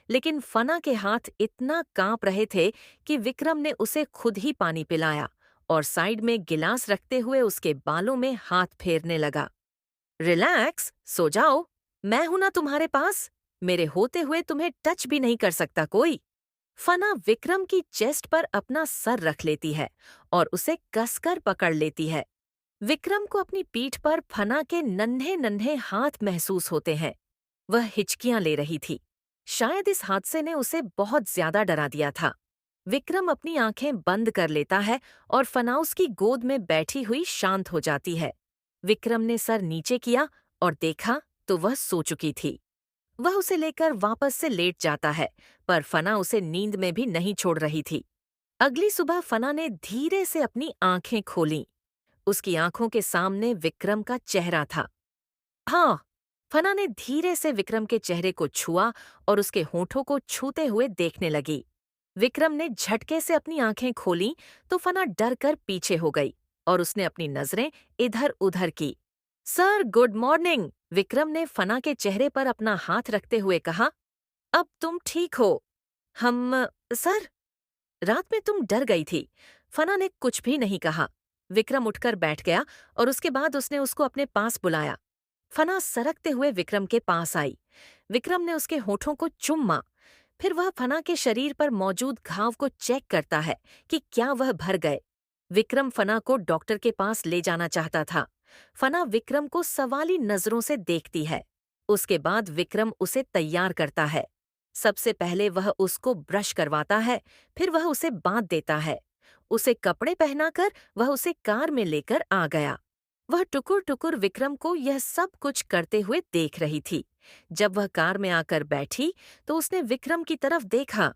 लेकिन फना के हाथ इतना कांप रहे थे कि विक्रम ने उसे खुद ही पानी पिलाया और साइड में गिलास रखते हुए उसके बालों में हाथ फेरने लगा। रिलैक्स, सो जाओ, मैं हूं ना तुम्हारे पास, मेरे होते हुए तुम्हें टच भी नहीं कर सकता कोई। फना विक्रम की चेस्ट पर अपना सर रख लेती है और उसे कसकर पकड़ लेती है। विक्रम को अपनी पीठ पर फना के नन्हे नन्हे हाथ महसूस होते हैं। वह हिचकियां ले रही थी। शायद इस हादसे ने उसे बहुत ज्यादा डरा दिया था। विक्रम अपनी आंखें बंद कर लेता है और फना उसकी गोद में बैठी हुई शांत हो जाती है। विक्रम ने सर नीचे किया और देखा तो वह सो चुकी थी। वह उसे लेकर वापस से लेट जाता है, पर फना उसे नींद में भी नहीं छोड़ रही थी। अगली सुबह फना ने धीरे से अपनी आंखें खोलीं। उसकी आंखों के सामने विक्रम का चेहरा था। हाँ, फना ने धीरे से विक्रम के चेहरे को छुआ और उसके होठों को छूते हुए देखने लगी। विक्रम ने झटके से अपनी आंखें खोलीं तो फना डर कर पीछे हो गई और उसने अपनी नजरें इधर-उधर की। सर, गुड मॉर्निंग, विक्रम ने फना के चेहरे पर अपना हाथ रखते हुए कहा। अब तुम ठीक हो? हम सर, रात में तुम डर गई थी। फना ने कुछ भी नहीं कहा। विक्रम उठकर बैठ गया और उसके बाद उसने उसको अपने पास बुलाया। फना सरकते हुए विक्रम के पास आई। विक्रम ने उसके होठों को चूमा। फिर वह फना के शरीर पर मौजूद घाव को चेक करता है कि क्या वह भर गए। विक्रम फना को डॉक्टर के पास ले जाना चाहता था। फना विक्रम को सवाली नजरों से देखती है। उसके बाद विक्रम उसे तैयार करता है। सबसे पहले वह उसको ब्रश करवाता है, फिर वह उसे बांध देता है। उसे कपड़े पहनाकर वह उसे कार में लेकर आ गया। वह टुकुर टुकुर विक्रम को यह सब कुछ करते हुए देख रही थी। जब वह कार में आकर बैठी तो उसने विक्रम की तरफ देखा,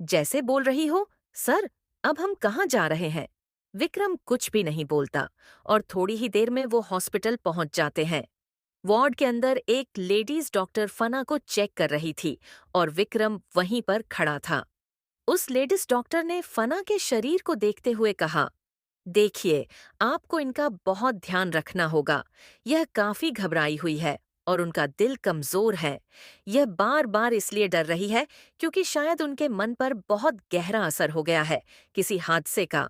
जैसे बोल रही हो, सर, अब हम कहाँ जा रहे हैं? विक्रम कुछ भी नहीं बोलता और थोड़ी ही देर में वो हॉस्पिटल पहुंच जाते हैं। वार्ड के अंदर एक लेडीज डॉक्टर फना को चेक कर रही थी और विक्रम वहीं पर खड़ा था। उस लेडीज डॉक्टर ने फना के शरीर को देखते हुए कहा, देखिए, आपको इनका बहुत ध्यान रखना होगा। यह काफी घबराई हुई है और उनका दिल कमजोर है। यह बार बार इसलिए डर रही है क्योंकि शायद उनके मन पर बहुत गहरा असर हो गया है किसी हादसे का।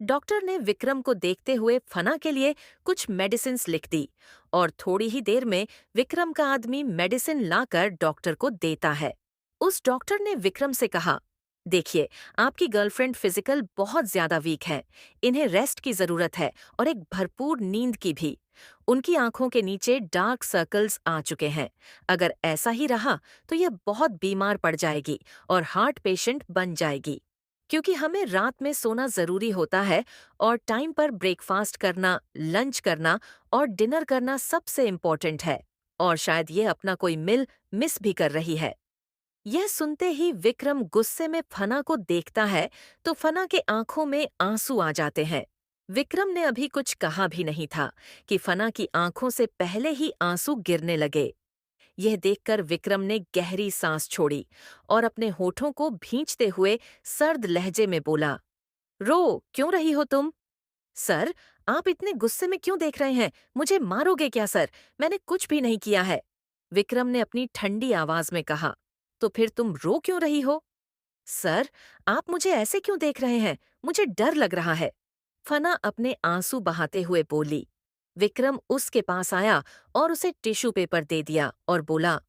डॉक्टर ने विक्रम को देखते हुए फना के लिए कुछ मेडिसिन्स लिख दी और थोड़ी ही देर में विक्रम का आदमी मेडिसिन लाकर डॉक्टर को देता है। उस डॉक्टर ने विक्रम से कहा, देखिए, आपकी गर्लफ्रेंड फिजिकल बहुत ज्यादा वीक है। इन्हें रेस्ट की जरूरत है और एक भरपूर नींद की भी। उनकी आंखों के नीचे डार्क सर्कल्स आ चुके हैं। अगर ऐसा ही रहा तो यह बहुत बीमार पड़ जाएगी और हार्ट पेशेंट बन जाएगी। क्योंकि हमें रात में सोना जरूरी होता है और टाइम पर ब्रेकफास्ट करना, लंच करना और डिनर करना सबसे इम्पोर्टेंट है। और शायद ये अपना कोई मिल मिस भी कर रही है। यह सुनते ही विक्रम गुस्से में फना को देखता है तो फना के आंखों में आंसू आ जाते हैं। विक्रम ने अभी कुछ कहा भी नहीं था कि फना की आंखों से पहले ही आंसू गिरने लगे। यह देखकर विक्रम ने गहरी सांस छोड़ी और अपने होठों को भींचते हुए सर्द लहजे में बोला, रो क्यों रही हो तुम? सर, आप इतने गुस्से में क्यों देख रहे हैं? मुझे मारोगे क्या सर? मैंने कुछ भी नहीं किया है। विक्रम ने अपनी ठंडी आवाज में कहा। तो फिर तुम रो क्यों रही हो? सर, आप मुझे ऐसे क्यों देख रहे हैं? मुझे डर लग रहा है। फना अपने आंसू बहाते हुए बोली। विक्रम उसके पास आया और उसे टिश्यू पेपर दे दिया और बोला,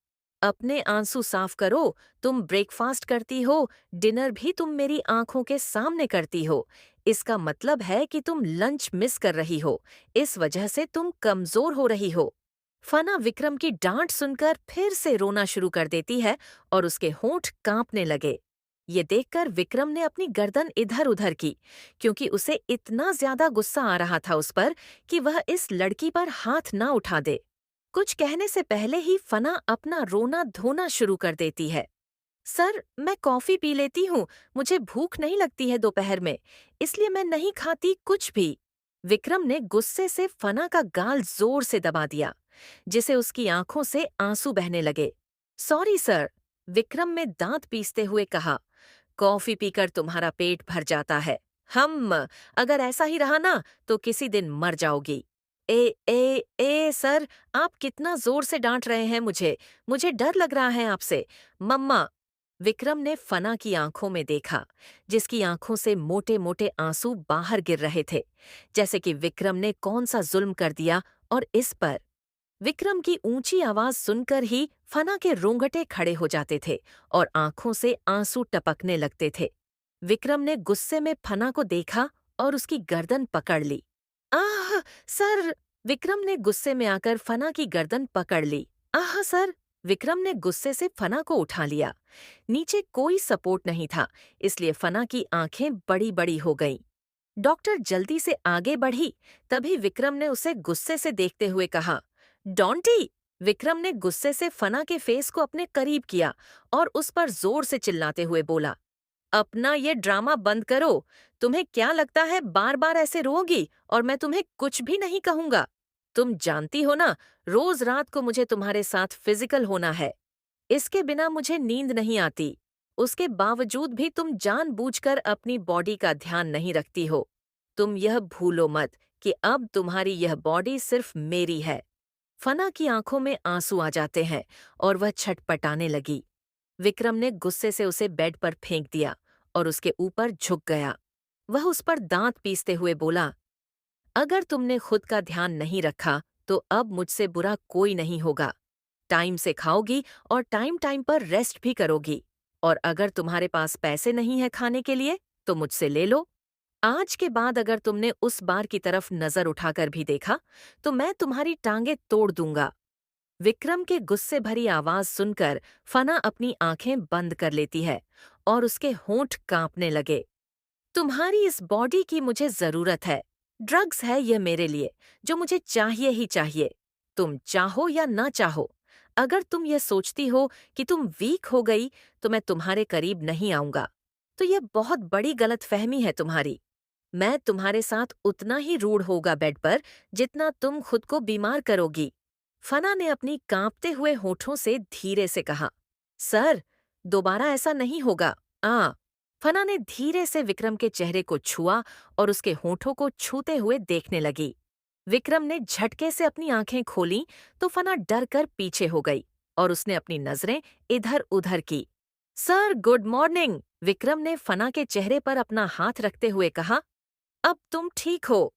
अपने आंसू साफ करो। तुम ब्रेकफास्ट करती हो, डिनर भी तुम मेरी आंखों के सामने करती हो। इसका मतलब है कि तुम लंच मिस कर रही हो। इस वजह से तुम कमजोर हो रही हो। फना विक्रम की डांट सुनकर फिर से रोना शुरू कर देती है और उसके होंठ कांपने लगे। ये देखकर विक्रम ने अपनी गर्दन इधर उधर की, क्योंकि उसे इतना ज्यादा गुस्सा आ रहा था उस पर कि वह इस लड़की पर हाथ ना उठा दे। कुछ कहने से पहले ही फना अपना रोना धोना शुरू कर देती है। सर, मैं कॉफी पी लेती हूँ। मुझे भूख नहीं लगती है दोपहर में, इसलिए मैं नहीं खाती कुछ भी। विक्रम ने गुस्से से फना का गाल जोर से दबा दिया, जिसे उसकी आंखों से आंसू बहने लगे। सॉरी सर, विक्रम ने दांत पीसते हुए कहा। कॉफी पीकर तुम्हारा पेट भर जाता है। हम अगर ऐसा ही रहा ना तो किसी दिन मर जाओगी। सर, आप कितना जोर से डांट रहे हैं मुझे। मुझे डर लग रहा है आपसे। मम्मा। विक्रम ने फना की आंखों में देखा, जिसकी आंखों से मोटे मोटे आंसू बाहर गिर रहे थे, जैसे कि विक्रम ने कौन सा जुल्म कर दिया। और इस पर विक्रम की ऊंची आवाज सुनकर ही फना के रोंगटे खड़े हो जाते थे और आंखों से आंसू टपकने लगते थे। विक्रम ने गुस्से में फना को देखा और उसकी गर्दन पकड़ ली। आह! सर! विक्रम ने गुस्से में आकर फना की गर्दन पकड़ ली। आह सर! विक्रम ने गुस्से से फना को उठा लिया। नीचे कोई सपोर्ट नहीं था, इसलिए फना की आंखें बड़ी बड़ी हो गईं। डॉक्टर जल्दी से आगे बढ़ी, तभी विक्रम ने उसे गुस्से से देखते हुए कहा, डॉन्टी! विक्रम ने गुस्से से फना के फेस को अपने करीब किया और उस पर जोर से चिल्लाते हुए बोला, अपना ये ड्रामा बंद करो। तुम्हें क्या लगता है बार बार ऐसे रोओगी और मैं तुम्हें कुछ भी नहीं कहूंगा? तुम जानती हो ना, रोज रात को मुझे तुम्हारे साथ फिजिकल होना है। इसके बिना मुझे नींद नहीं आती। उसके बावजूद भी तुम जानबूझकर अपनी बॉडी का ध्यान नहीं रखती हो। तुम यह भूलो मत कि अब तुम्हारी यह बॉडी सिर्फ मेरी है। फना की आंखों में आंसू आ जाते हैं और वह छटपटाने लगी। विक्रम ने गुस्से से उसे बेड पर फेंक दिया और उसके ऊपर झुक गया। वह उस पर दांत पीसते हुए बोला, अगर तुमने खुद का ध्यान नहीं रखा तो अब मुझसे बुरा कोई नहीं होगा। टाइम से खाओगी और टाइम टाइम पर रेस्ट भी करोगी। और अगर तुम्हारे पास पैसे नहीं है खाने के लिए तो मुझसे ले लो। आज के बाद अगर तुमने उस बार की तरफ नजर उठाकर भी देखा तो मैं तुम्हारी टांगे तोड़ दूंगा। विक्रम के गुस्से भरी आवाज सुनकर फना अपनी आंखें बंद कर लेती है और उसके होंठ कांपने लगे। तुम्हारी इस बॉडी की मुझे जरूरत है। ड्रग्स है यह मेरे लिए, जो मुझे चाहिए ही चाहिए। तुम चाहो या ना चाहो। अगर तुम यह सोचती हो कि तुम वीक हो गई तो मैं तुम्हारे करीब नहीं आऊंगा, तो यह बहुत बड़ी गलतफहमी है तुम्हारी। मैं तुम्हारे साथ उतना ही रूड होगा बेड पर जितना तुम खुद को बीमार करोगी। फना ने अपनी कांपते हुए होठों से धीरे से कहा, सर, दोबारा ऐसा नहीं होगा। आ फना ने धीरे से विक्रम के चेहरे को छुआ और उसके होठों को छूते हुए देखने लगी। विक्रम ने झटके से अपनी आंखें खोलीं तो फना डर कर पीछे हो गई और उसने अपनी नजरें इधर उधर की। Sir, good morning! विक्रम ने फना के चेहरे पर अपना हाथ रखते हुए कहा, अब तुम ठीक हो।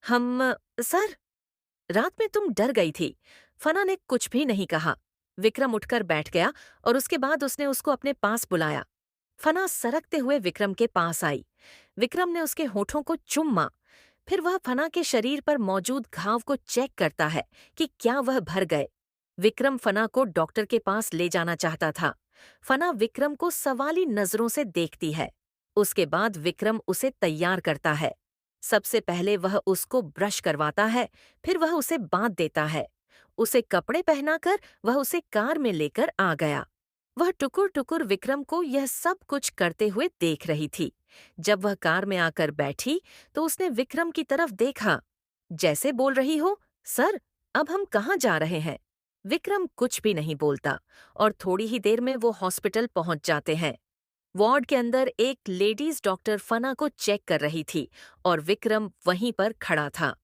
हम सर, रात में तुम डर गई थी। फना ने कुछ भी नहीं कहा। विक्रम उठकर बैठ गया और उसके बाद उसने उसको अपने पास बुलाया। फना सरकते हुए विक्रम के पास आई। विक्रम ने उसके होठों को चूमा। फिर वह फना के शरीर पर मौजूद घाव को चेक करता है कि क्या वह भर गए। विक्रम फना को डॉक्टर के पास ले जाना चाहता था। फना विक्रम को सवाली नजरों से देखती है। उसके बाद विक्रम उसे तैयार करता है। सबसे पहले वह उसको ब्रश करवाता है, फिर वह उसे बांध देता है। उसे कपड़े पहनाकर वह उसे कार में लेकर आ गया। वह टुकुर टुकुर विक्रम को यह सब कुछ करते हुए देख रही थी। जब वह कार में आकर बैठी तो उसने विक्रम की तरफ देखा, जैसे बोल रही हो, सर, अब हम कहाँ जा रहे हैं? विक्रम कुछ भी नहीं बोलता और थोड़ी ही देर में वो हॉस्पिटल पहुंच जाते हैं। वार्ड के अंदर एक लेडीज डॉक्टर फना को चेक कर रही थी और विक्रम वहीं पर खड़ा था।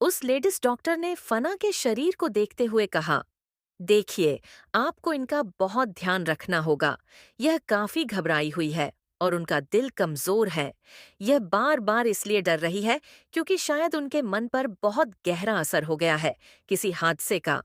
उस लेडीज डॉक्टर ने फना के शरीर को देखते हुए कहा, देखिए, आपको इनका बहुत ध्यान रखना होगा। यह काफी घबराई हुई है और उनका दिल कमजोर है। यह बार बार इसलिए डर रही है क्योंकि शायद उनके मन पर बहुत गहरा असर हो गया है किसी हादसे का।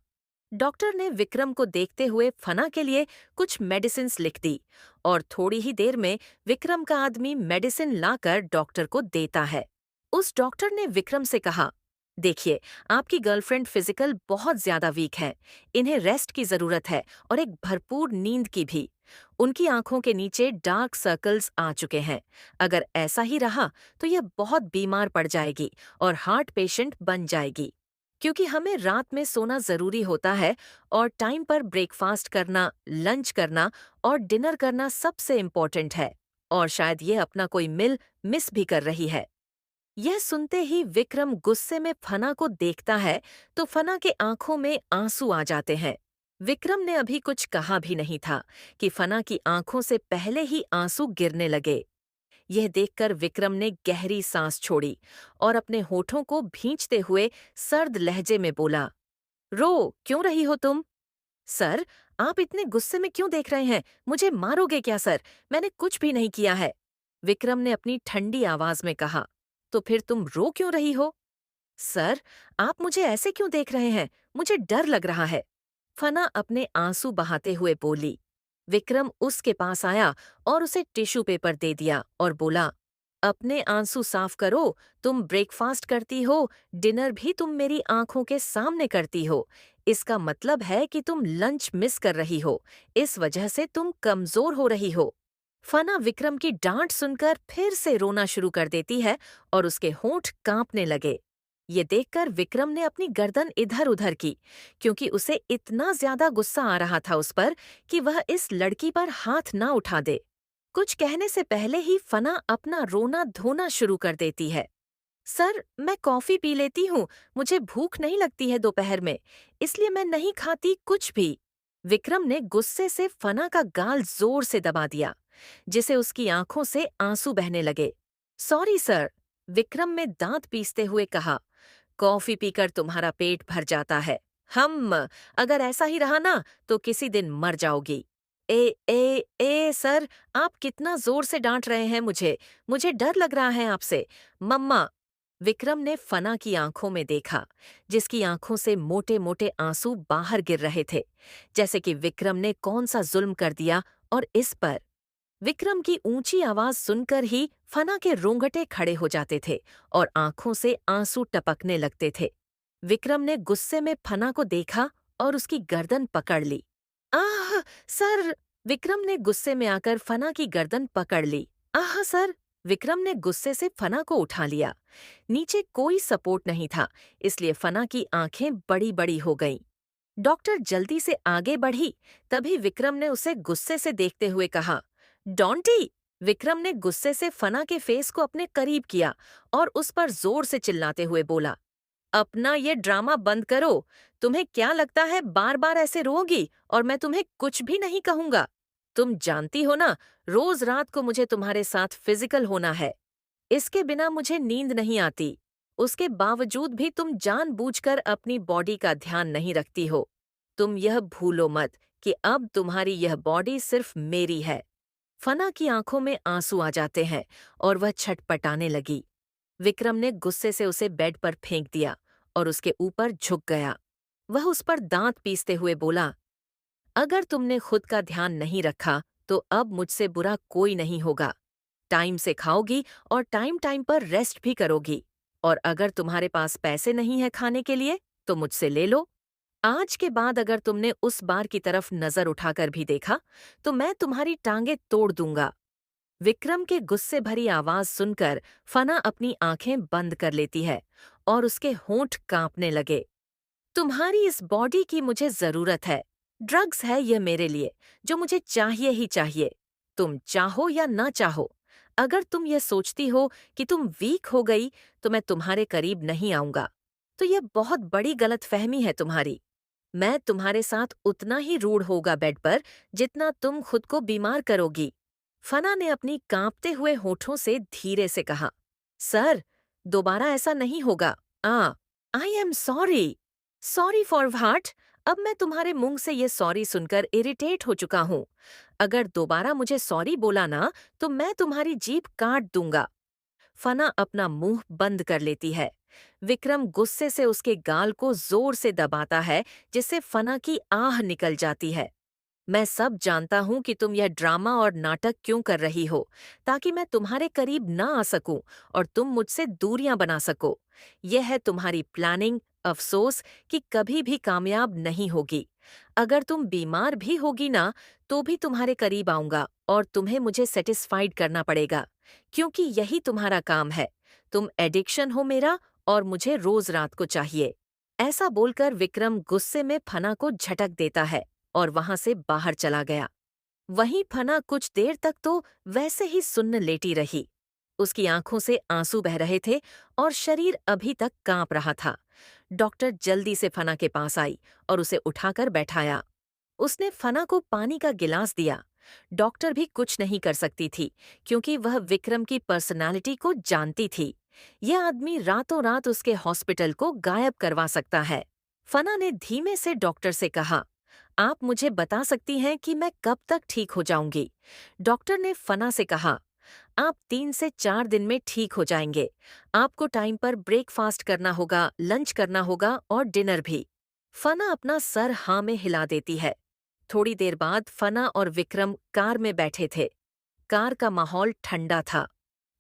डॉक्टर ने विक्रम को देखते हुए फना के लिए कुछ मेडिसिन्स लिख दी और थोड़ी ही देर में विक्रम का आदमी मेडिसिन लाकर डॉक्टर को देता है। उस डॉक्टर ने विक्रम से कहा, देखिए, आपकी गर्लफ्रेंड फिजिकल बहुत ज्यादा वीक है। इन्हें रेस्ट की जरूरत है और एक भरपूर नींद की भी। उनकी आंखों के नीचे डार्क सर्कल्स आ चुके हैं। अगर ऐसा ही रहा तो यह बहुत बीमार पड़ जाएगी और हार्ट पेशेंट बन जाएगी। क्योंकि हमें रात में सोना जरूरी होता है और टाइम पर ब्रेकफास्ट करना, लंच करना और डिनर करना सबसे इम्पोर्टेंट है। और शायद ये अपना कोई मिल मिस भी कर रही है। यह सुनते ही विक्रम गुस्से में फना को देखता है तो फना के आंखों में आंसू आ जाते हैं। विक्रम ने अभी कुछ कहा भी नहीं था कि फना की आंखों से पहले ही आंसू गिरने लगे। यह देखकर विक्रम ने गहरी सांस छोड़ी और अपने होठों को भींचते हुए सर्द लहजे में बोला, रो क्यों रही हो तुम? सर, आप इतने गुस्से में क्यों देख रहे हैं? मुझे मारोगे क्या सर? मैंने कुछ भी नहीं किया है। विक्रम ने अपनी ठंडी आवाज में कहा। तो फिर तुम रो क्यों रही हो? सर, आप मुझे ऐसे क्यों देख रहे हैं? मुझे डर लग रहा है। फना अपने आंसू बहाते हुए बोली। विक्रम उसके पास आया और उसे टिश्यू पेपर दे दिया और बोला, अपने आंसू साफ करो। तुम ब्रेकफास्ट करती हो, डिनर भी तुम मेरी आंखों के सामने करती हो। इसका मतलब है कि तुम लंच मिस कर रही हो। इस वजह से तुम कमजोर हो रही हो। फना विक्रम की डांट सुनकर फिर से रोना शुरू कर देती है और उसके होंठ कांपने लगे। ये देखकर विक्रम ने अपनी गर्दन इधर उधर की, क्योंकि उसे इतना ज्यादा गुस्सा आ रहा था उस पर कि वह इस लड़की पर हाथ ना उठा दे। कुछ कहने से पहले ही फना अपना रोना धोना शुरू कर देती है। सर, मैं कॉफी पी लेती हूँ। मुझे भूख नहीं लगती है दोपहर में, इसलिए मैं नहीं खाती कुछ भी। विक्रम ने गुस्से से फना का गाल जोर से दबा दिया, जिसे उसकी आंखों से आंसू बहने लगे। सॉरी सर, विक्रम ने दांत पीसते हुए कहा। कॉफी पीकर तुम्हारा पेट भर जाता है। हम अगर ऐसा ही रहा ना तो किसी दिन मर जाओगी। सर, आप कितना जोर से डांट रहे हैं मुझे। मुझे डर लग रहा है आपसे। मम्मा। विक्रम ने फना की आंखों में देखा, जिसकी आंखों से मोटे मोटे आंसू बाहर गिर रहे थे, जैसे कि विक्रम ने कौन सा जुल्म कर दिया और इस पर। विक्रम की ऊंची आवाज सुनकर ही फना के रोंगटे खड़े हो जाते थे और आंखों से आंसू टपकने लगते थे। विक्रम ने गुस्से में फना को देखा और उसकी गर्दन पकड़ ली। आह सर! विक्रम ने गुस्से में आकर फना की गर्दन पकड़ ली। आह सर! विक्रम ने गुस्से से फना को उठा लिया। नीचे कोई सपोर्ट नहीं था, इसलिए फना की आंखें बड़ी बड़ी हो गईं। डॉक्टर जल्दी से आगे बढ़ी, तभी विक्रम ने उसे गुस्से से देखते हुए कहा, डॉन्टी! विक्रम ने गुस्से से फना के फेस को अपने करीब किया और उस पर जोर से चिल्लाते हुए बोला, अपना ये ड्रामा बंद करो। तुम्हें क्या लगता है बार बार ऐसे रोओगी और मैं तुम्हें कुछ भी नहीं कहूंगा? तुम जानती हो ना, रोज रात को मुझे तुम्हारे साथ फिजिकल होना है। इसके बिना मुझे नींद नहीं आती। उसके बावजूद भी तुम जानबूझकर अपनी बॉडी का ध्यान नहीं रखती हो। तुम यह भूलो मत कि अब तुम्हारी यह बॉडी सिर्फ मेरी है। फना की आंखों में आंसू आ जाते हैं और वह छटपटाने लगी। विक्रम ने गुस्से से उसे बेड पर फेंक दिया और उसके ऊपर झुक गया। वह उस पर दांत पीसते हुए बोला, अगर तुमने खुद का ध्यान नहीं रखा तो अब मुझसे बुरा कोई नहीं होगा। टाइम से खाओगी और टाइम टाइम पर रेस्ट भी करोगी। और अगर तुम्हारे पास पैसे नहीं है खाने के लिए तो मुझसे ले लो। आज के बाद अगर तुमने उस बार की तरफ नजर उठाकर भी देखा तो मैं तुम्हारी टांगे तोड़ दूंगा। विक्रम के गुस्से भरी आवाज सुनकर फना अपनी आंखें बंद कर लेती है और उसके होंठ कांपने लगे। तुम्हारी इस बॉडी की मुझे जरूरत है। ड्रग्स है यह मेरे लिए, जो मुझे चाहिए ही चाहिए। तुम चाहो या ना चाहो। अगर तुम यह सोचती हो कि तुम वीक हो गई तो मैं तुम्हारे करीब नहीं आऊंगा, तो यह बहुत बड़ी गलतफहमी है तुम्हारी। मैं तुम्हारे साथ उतना ही रूड होगा बेड पर जितना तुम खुद को बीमार करोगी। फना ने अपनी कांपते हुए होठों से धीरे से कहा, सर, दोबारा ऐसा नहीं होगा। I am sorry. Sorry for what? अब मैं तुम्हारे मुंह से ये सॉरी सुनकर इरिटेट हो चुका हूँ। अगर दोबारा मुझे सॉरी बोला ना, तो मैं तुम्हारी जीभ काट दूंगा। फना अपना मुंह बंद कर लेती है। विक्रम गुस्से से उसके गाल को जोर से दबाता है, जिससे फना की आह निकल जाती है। मैं सब जानता हूँ कि तुम यह ड्रामा और नाटक क्यों कर रही हो, ताकि मैं तुम्हारे करीब ना आ सकूं और तुम मुझसे दूरियां बना सको। यह है तुम्हारी प्लानिंग। अफसोस कि कभी भी कामयाब नहीं होगी। अगर तुम बीमार भी होगी ना, तो भी तुम्हारे करीब आऊंगा और तुम्हें मुझे सेटिस्फाइड करना पड़ेगा, क्योंकि यही तुम्हारा काम है। तुम एडिक्शन हो मेरा, और मुझे रोज रात को चाहिए। ऐसा बोलकर विक्रम गुस्से में फना को झटक देता है और वहां से बाहर चला गया। वहीं फना कुछ देर तक तो वैसे ही सुन्न लेटी रही। उसकी आंखों से आंसू बह रहे थे और शरीर अभी तक कांप रहा था। डॉक्टर जल्दी से फना के पास आई और उसे उठाकर बैठाया। उसने फना को पानी का गिलास दिया। डॉक्टर भी कुछ नहीं कर सकती थी, क्योंकि वह विक्रम की पर्सनालिटी को जानती थी। यह आदमी रातों रात उसके हॉस्पिटल को गायब करवा सकता है। फना ने धीमे से डॉक्टर से कहा, आप मुझे बता सकती हैं कि मैं कब तक ठीक हो जाऊंगी? डॉक्टर ने फना से कहा, आप 3 से 4 दिन में ठीक हो जाएंगे। आपको टाइम पर ब्रेकफास्ट करना होगा, लंच करना होगा और डिनर भी। फना अपना सर हाँ में हिला देती है। थोड़ी देर बाद फना और विक्रम कार में बैठे थे। कार का माहौल ठंडा था।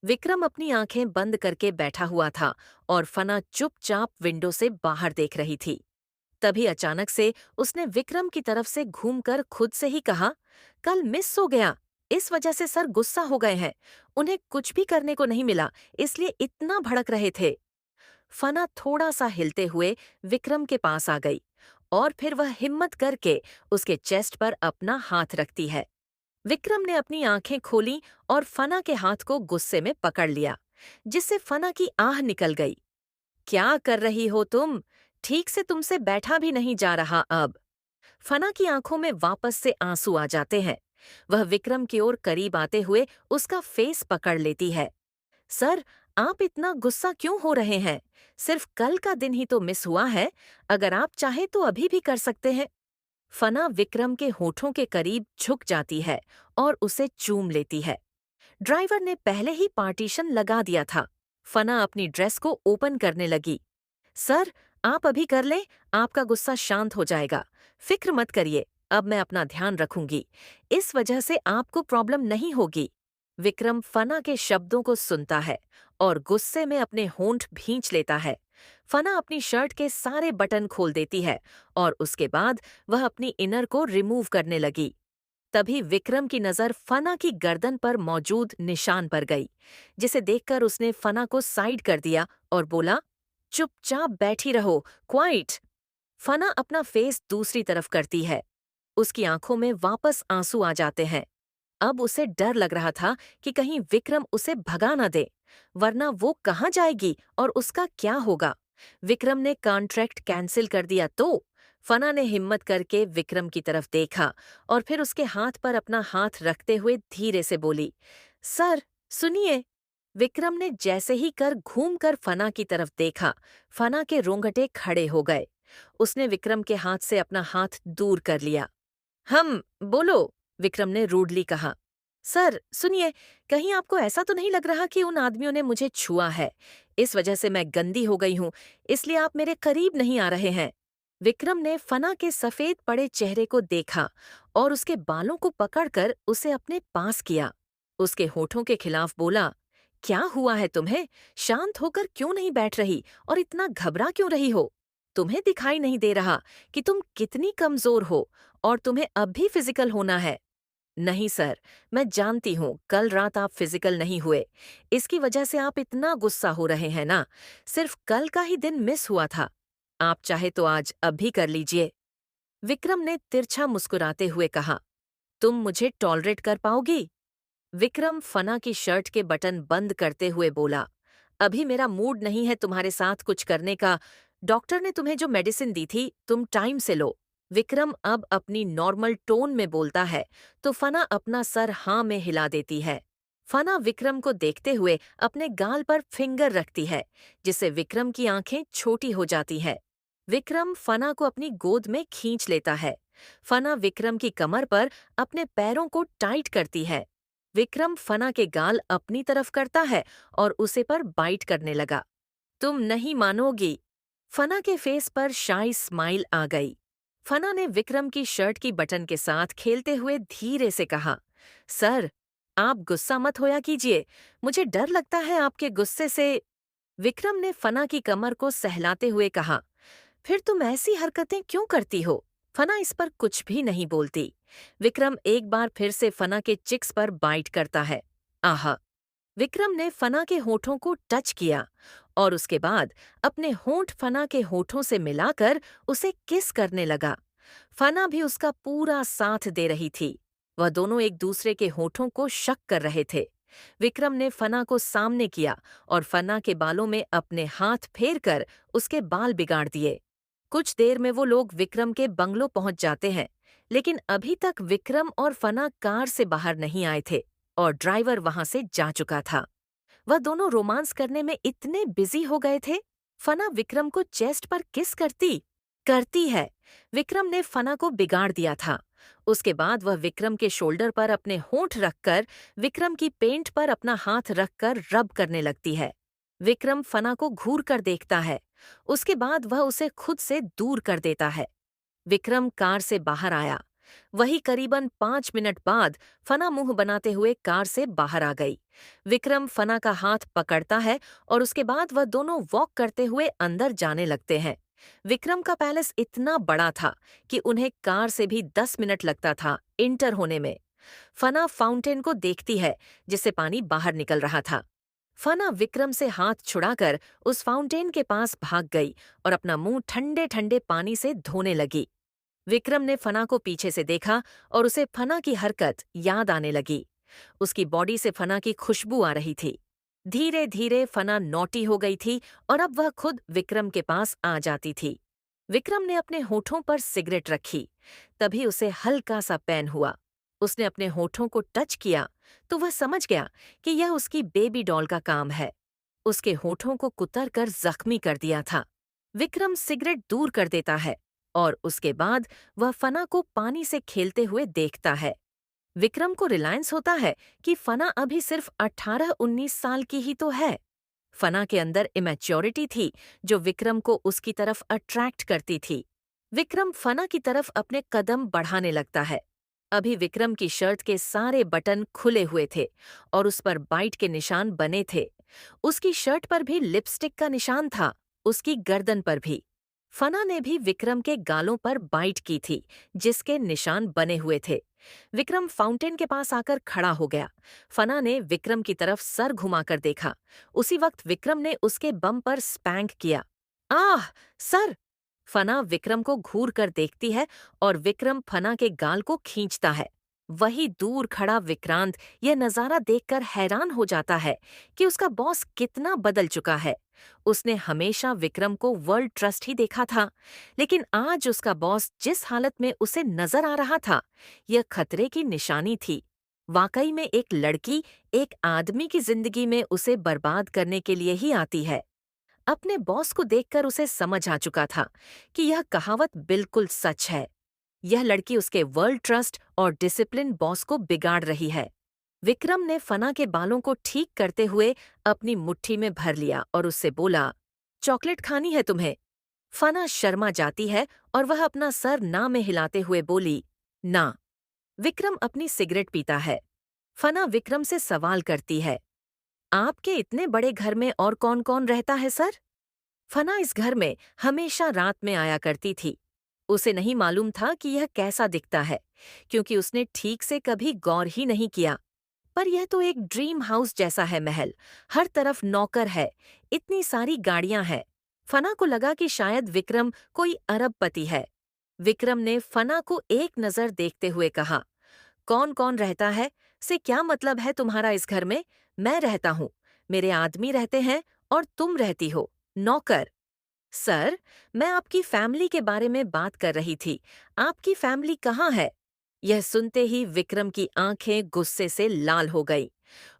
विक्रम अपनी आंखें बंद करके बैठा हुआ था और फना चुपचाप विंडो से बाहर देख रही थी। तभी अचानक से उसने विक्रम की तरफ से घूमकर खुद से ही कहा, कल मिस हो गया, इस वजह से सर गुस्सा हो गए हैं। उन्हें कुछ भी करने को नहीं मिला, इसलिए इतना भड़क रहे थे। फना थोड़ा सा हिलते हुए विक्रम के पास आ गई और फिर वह हिम्मत करके उसके चेस्ट पर अपना हाथ रखती है। विक्रम ने अपनी आंखें खोली और फना के हाथ को गुस्से में पकड़ लिया, जिससे फना की आह निकल गई। क्या कर रही हो तुम? ठीक से तुमसे बैठा भी नहीं जा रहा अब। फना की आंखों में वापस से आंसू आ जाते हैं। वह विक्रम की ओर करीब आते हुए उसका फेस पकड़ लेती है। सर, आप इतना गुस्सा क्यों हो रहे हैं? सिर्फ कल का दिन ही तो मिस हुआ है। अगर आप चाहे तो अभी भी कर सकते हैं। फना विक्रम के होठों के करीब झुक जाती है और उसे चूम लेती है। ड्राइवर ने पहले ही पार्टीशन लगा दिया था। फना अपनी ड्रेस को ओपन करने लगी। सर, आप अभी कर लें, आपका गुस्सा शांत हो जाएगा। फिक्र मत करिए, अब मैं अपना ध्यान रखूंगी। इस वजह से आपको प्रॉब्लम नहीं होगी। विक्रम फना के शब्दों को सुनता है और गुस्से में अपने होंठ भींच लेता है। फना अपनी शर्ट के सारे बटन खोल देती है और उसके बाद वह अपनी इनर को रिमूव करने लगी। तभी विक्रम की नजर फना की गर्दन पर मौजूद निशान पर गई, जिसे देखकर उसने फना को साइड कर दिया और बोला, चुपचाप बैठी रहो, क्वाइट। फना अपना फेस दूसरी तरफ करती है। उसकी आंखों में वापस आंसू आ जाते हैं। अब उसे डर लग रहा था कि कहीं विक्रम उसे भगा न दे, वरना वो कहाँ जाएगी और उसका क्या होगा। विक्रम ने कॉन्ट्रैक्ट कैंसिल कर दिया तो? फना ने हिम्मत करके विक्रम की तरफ देखा और फिर उसके हाथ पर अपना हाथ रखते हुए धीरे से बोली, सर, सुनिए। विक्रम ने जैसे ही कर घूमकर फना की तरफ देखा, फना के रोंगटे खड़े हो गए। उसने विक्रम के हाथ से अपना हाथ दूर कर लिया। बोलो, विक्रम ने रूडली कहा। सर, सुनिए, कहीं आपको ऐसा तो नहीं लग रहा कि उन आदमियों ने मुझे छुआ है? इस वजह से मैं गंदी हो गई हूं, इसलिए आप मेरे करीब नहीं आ रहे हैं। विक्रम ने फना के सफेद पड़े चेहरे को देखा और उसके बालों को पकड़कर उसे अपने पास किया। उसके होठों के खिलाफ बोला, क्या हुआ है तुम्हें? शांत होकर क्यों नहीं बैठ रही और इतना घबरा क्यों रही हो? तुम्हें दिखाई नहीं दे रहा कि तुम कितनी कमजोर हो और तुम्हें अब भी फिजिकल होना है? नहीं सर, मैं जानती हूँ कल रात आप फिजिकल नहीं हुए। इसकी वजह से आप इतना गुस्सा हो रहे हैं ना। सिर्फ कल का ही दिन मिस हुआ था। आप चाहे तो आज अब भी कर लीजिए। विक्रम ने तिरछा मुस्कुराते हुए कहा, तुम मुझे टॉलरेट कर पाओगी? विक्रम फना की शर्ट के बटन बंद करते हुए बोला, अभी मेरा मूड नहीं है तुम्हारे साथ कुछ करने का। डॉक्टर ने तुम्हें जो मेडिसिन दी थी, तुम टाइम से लो। विक्रम अब अपनी नॉर्मल टोन में बोलता है तो फना अपना सर हाँ में हिला देती है। फना विक्रम को देखते हुए अपने गाल पर फिंगर रखती है, जिससे विक्रम की आंखें छोटी हो जाती है। विक्रम फना को अपनी गोद में खींच लेता है। फना विक्रम की कमर पर अपने पैरों को टाइट करती है। विक्रम फना के गाल अपनी तरफ करता है और उसे पर बाइट करने लगा। तुम नहीं मानोगी। फना के फेस पर शाई स्माइल आ गई। फना ने विक्रम की शर्ट की बटन के साथ खेलते हुए धीरे से कहा, सर, आप गुस्सा मत होया कीजिए, मुझे डर लगता है आपके गुस्से से। विक्रम ने फना की कमर को सहलाते हुए कहा, फिर तुम ऐसी हरकतें क्यों करती हो? फना इस पर कुछ भी नहीं बोलती। विक्रम एक बार फिर से फना के चिक्स पर बाइट करता है। आहा! विक्रम ने फना के होठों को टच किया और उसके बाद अपने होंठ फना के होठों से मिलाकर उसे किस करने लगा। फना भी उसका पूरा साथ दे रही थी। वह दोनों एक दूसरे के होठों को शक कर रहे थे। विक्रम ने फना को सामने किया और फना के बालों में अपने हाथ फेरकर उसके बाल बिगाड़ दिए। कुछ देर में वो लोग विक्रम के बंगलो पहुंच जाते हैं, लेकिन अभी तक विक्रम और फना कार से बाहर नहीं आए थे और ड्राइवर वहां से जा चुका था। वह दोनों रोमांस करने में इतने बिजी हो गए थे। फना विक्रम को चेस्ट पर किस करती करती है। विक्रम ने फना को बिगाड़ दिया था। उसके बाद वह विक्रम के शोल्डर पर अपने होंठ रखकर विक्रम की पेंट पर अपना हाथ रखकर रब करने लगती है। विक्रम फना को घूर कर देखता है। उसके बाद वह उसे खुद से दूर कर देता है। विक्रम कार से बाहर आया। वही करीबन 5 मिनट बाद फना मुंह बनाते हुए कार से बाहर आ गई। विक्रम फना का हाथ पकड़ता है और उसके बाद वह दोनों वॉक करते हुए अंदर जाने लगते हैं। विक्रम का पैलेस इतना बड़ा था कि उन्हें कार से भी 10 मिनट लगता था इंटर होने में। फना फाउंटेन को देखती है जिससे पानी बाहर निकल रहा था। फना विक्रम से हाथ छुड़ाकर उस फाउंटेन के पास भाग गई और अपना मुंह ठंडे ठंडे पानी से धोने लगी। विक्रम ने फना को पीछे से देखा और उसे फना की हरकत याद आने लगी। उसकी बॉडी से फना की खुशबू आ रही थी। धीरे धीरे फना नॉटी हो गई थी और अब वह खुद विक्रम के पास आ जाती थी। विक्रम ने अपने होठों पर सिगरेट रखी। तभी उसे हल्का सा पैन हुआ। उसने अपने होठों को टच किया तो वह समझ गया कि यह उसकी बेबी डॉल का काम है। उसके होठों को कुतर कर जख्मी कर दिया था। विक्रम सिगरेट दूर कर देता है और उसके बाद वह फना को पानी से खेलते हुए देखता है। विक्रम को रिलायंस होता है कि फना अभी सिर्फ 18-19 साल की ही तो है। फना के अंदर इमैच्योरिटी थी जो विक्रम को उसकी तरफ अट्रैक्ट करती थी। विक्रम फना की तरफ अपने कदम बढ़ाने लगता है। अभी विक्रम की शर्ट के सारे बटन खुले हुए थे और उस पर बाइट के निशान बने थे। उसकी शर्ट पर भी लिपस्टिक का निशान था, उसकी गर्दन पर भी। फना ने भी विक्रम के गालों पर बाइट की थी जिसके निशान बने हुए थे। विक्रम फाउंटेन के पास आकर खड़ा हो गया। फना ने विक्रम की तरफ सर घुमाकर देखा। उसी वक्त विक्रम ने उसके बम पर स्पैंक किया। आह! सर! फना विक्रम को घूर कर देखती है और विक्रम फना के गाल को खींचता है। वही दूर खड़ा विक्रांत यह नजारा देखकर हैरान हो जाता है कि उसका बॉस कितना बदल चुका है। उसने हमेशा विक्रम को वर्ल्ड ट्रस्ट ही देखा था, लेकिन आज उसका बॉस जिस हालत में उसे नजर आ रहा था, यह खतरे की निशानी थी। वाकई में एक लड़की एक आदमी की जिंदगी में उसे बर्बाद करने के लिए ही आती है। अपने बॉस को देखकर उसे समझ आ चुका था कि यह कहावत बिल्कुल सच है। यह लड़की उसके वर्ल्ड ट्रस्ट और डिसिप्लिन बॉस को बिगाड़ रही है। विक्रम ने फना के बालों को ठीक करते हुए अपनी मुट्ठी में भर लिया और उससे बोला, चॉकलेट खानी है तुम्हें? फना शर्मा जाती है और वह अपना सर ना में हिलाते हुए बोली, ना। विक्रम अपनी सिगरेट पीता है। फना विक्रम से सवाल करती है, आपके इतने बड़े घर में और कौन कौन रहता है सर? फना इस घर में हमेशा रात में आया करती थी। उसे नहीं मालूम था कि यह कैसा दिखता है, क्योंकि उसने ठीक से कभी गौर ही नहीं किया। पर यह तो एक ड्रीम हाउस जैसा है महल, हर तरफ नौकर है, इतनी सारी गाड़ियां हैं। फना को लगा कि शायद विक्रम कोई अरबपति है। विक्रम ने फना को एक नजर देखते हुए कहा, कौन कौन रहता है से क्या मतलब है तुम्हारा इस घर में? मैं रहता हूँ, मेरे आदमी रहते हैं और तुम रहती हो, नौकर। सर, मैं आपकी फैमिली के बारे में बात कर रही थी। आपकी फैमिली कहाँ है? यह सुनते ही विक्रम की आंखें गुस्से से लाल हो गई।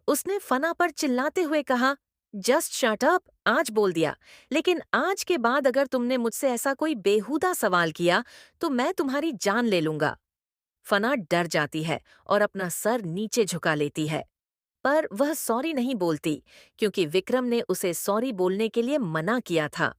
उसने फना पर चिल्लाते हुए कहा, जस्ट शट अप, आज बोल दिया। लेकिन आज के बाद अगर तुमने मुझसे ऐसा कोई बेहुदा सवाल किया तो मैं तुम्हारी जान ले लूंगा। फना डर जाती है और अपना सर नीचे झुका लेती है। पर वह सॉरी नहीं बोलती, क्योंकि विक्रम ने उसे सॉरी बोलने के लिए मना किया था।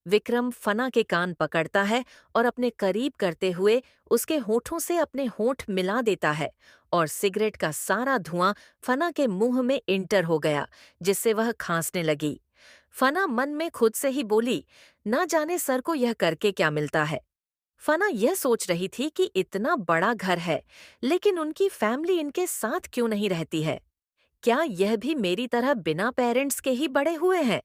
विक्रम फना के कान पकड़ता है और अपने करीब करते हुए उसके होठों से अपने होठ मिला देता है, और सिगरेट का सारा धुआं फना के मुंह में इंटर हो गया, जिससे वह खांसने लगी। फना मन में खुद से ही बोली, ना जाने सर को यह करके क्या मिलता है। फना यह सोच रही थी कि इतना बड़ा घर है, लेकिन उनकी फैमिली इनके साथ क्यों नहीं रहती है? क्या यह भी मेरी तरह बिना पेरेंट्स के ही बड़े हुए हैं?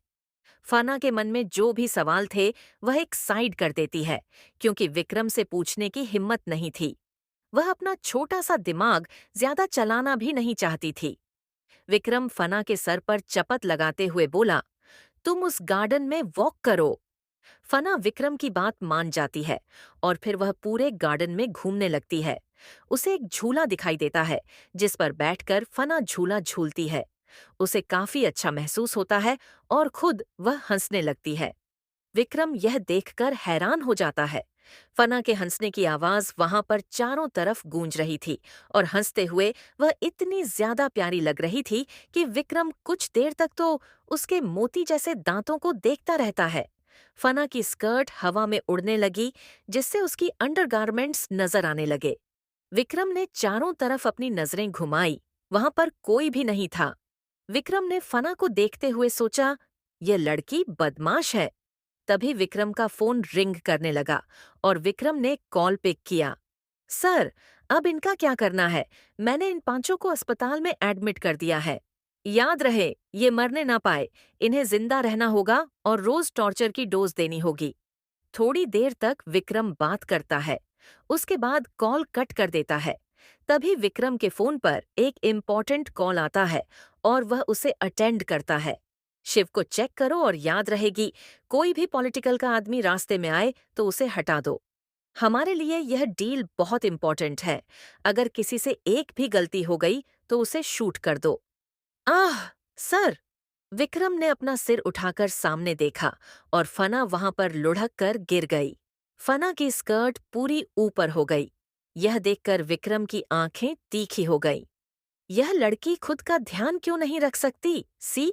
फना के मन में जो भी सवाल थे वह एक साइड कर देती है, क्योंकि विक्रम से पूछने की हिम्मत नहीं थी। वह अपना छोटा सा दिमाग ज्यादा चलाना भी नहीं चाहती थी। विक्रम फना के सर पर चपत लगाते हुए बोला, तुम उस गार्डन में वॉक करो। फना विक्रम की बात मान जाती है और फिर वह पूरे गार्डन में घूमने लगती है। उसे एक झूला दिखाई देता है, जिस पर बैठकर फना झूला झूलती है। उसे काफी अच्छा महसूस होता है और खुद वह हंसने लगती है। विक्रम यह देखकर हैरान हो जाता है। फना के हंसने की आवाज वहां पर चारों तरफ गूंज रही थी, और हंसते हुए वह इतनी ज्यादा प्यारी लग रही थी कि विक्रम कुछ देर तक तो उसके मोती जैसे दांतों को देखता रहता है। फना की स्कर्ट हवा में उड़ने लगी, जिससे उसकी अंडरगारमेंट्स नजर आने लगे। विक्रम ने चारों तरफ अपनी नजरें घुमाई, वहां पर कोई भी नहीं था। विक्रम ने फना को देखते हुए सोचा, यह लड़की बदमाश है। तभी विक्रम का फोन रिंग करने लगा और विक्रम ने कॉल पिक किया। सर, अब इनका क्या करना है? मैंने इन पांचों को अस्पताल में एडमिट कर दिया है। याद रहे, ये मरने ना पाए। इन्हें जिंदा रहना होगा और रोज टॉर्चर की डोज देनी होगी। थोड़ी देर तक विक्रम बात करता है, उसके बाद कॉल कट कर देता है। तभी विक्रम के फोन पर एक इम्पॉर्टेंट कॉल आता है और वह उसे अटेंड करता है। शिव को चेक करो और याद रहेगी, कोई भी पॉलिटिकल का आदमी रास्ते में आए तो उसे हटा दो। हमारे लिए यह डील बहुत इम्पोर्टेंट है। अगर किसी से एक भी गलती हो गई तो उसे शूट कर दो। आह! सर! विक्रम ने अपना सिर उठाकर सामने देखा और फना वहां पर लुढ़क कर गिर गई। फना की स्कर्ट पूरी ऊपर हो गई। यह देखकर विक्रम की आंखें तीखी हो गईं। यह लड़की खुद का ध्यान क्यों नहीं रख सकती? सी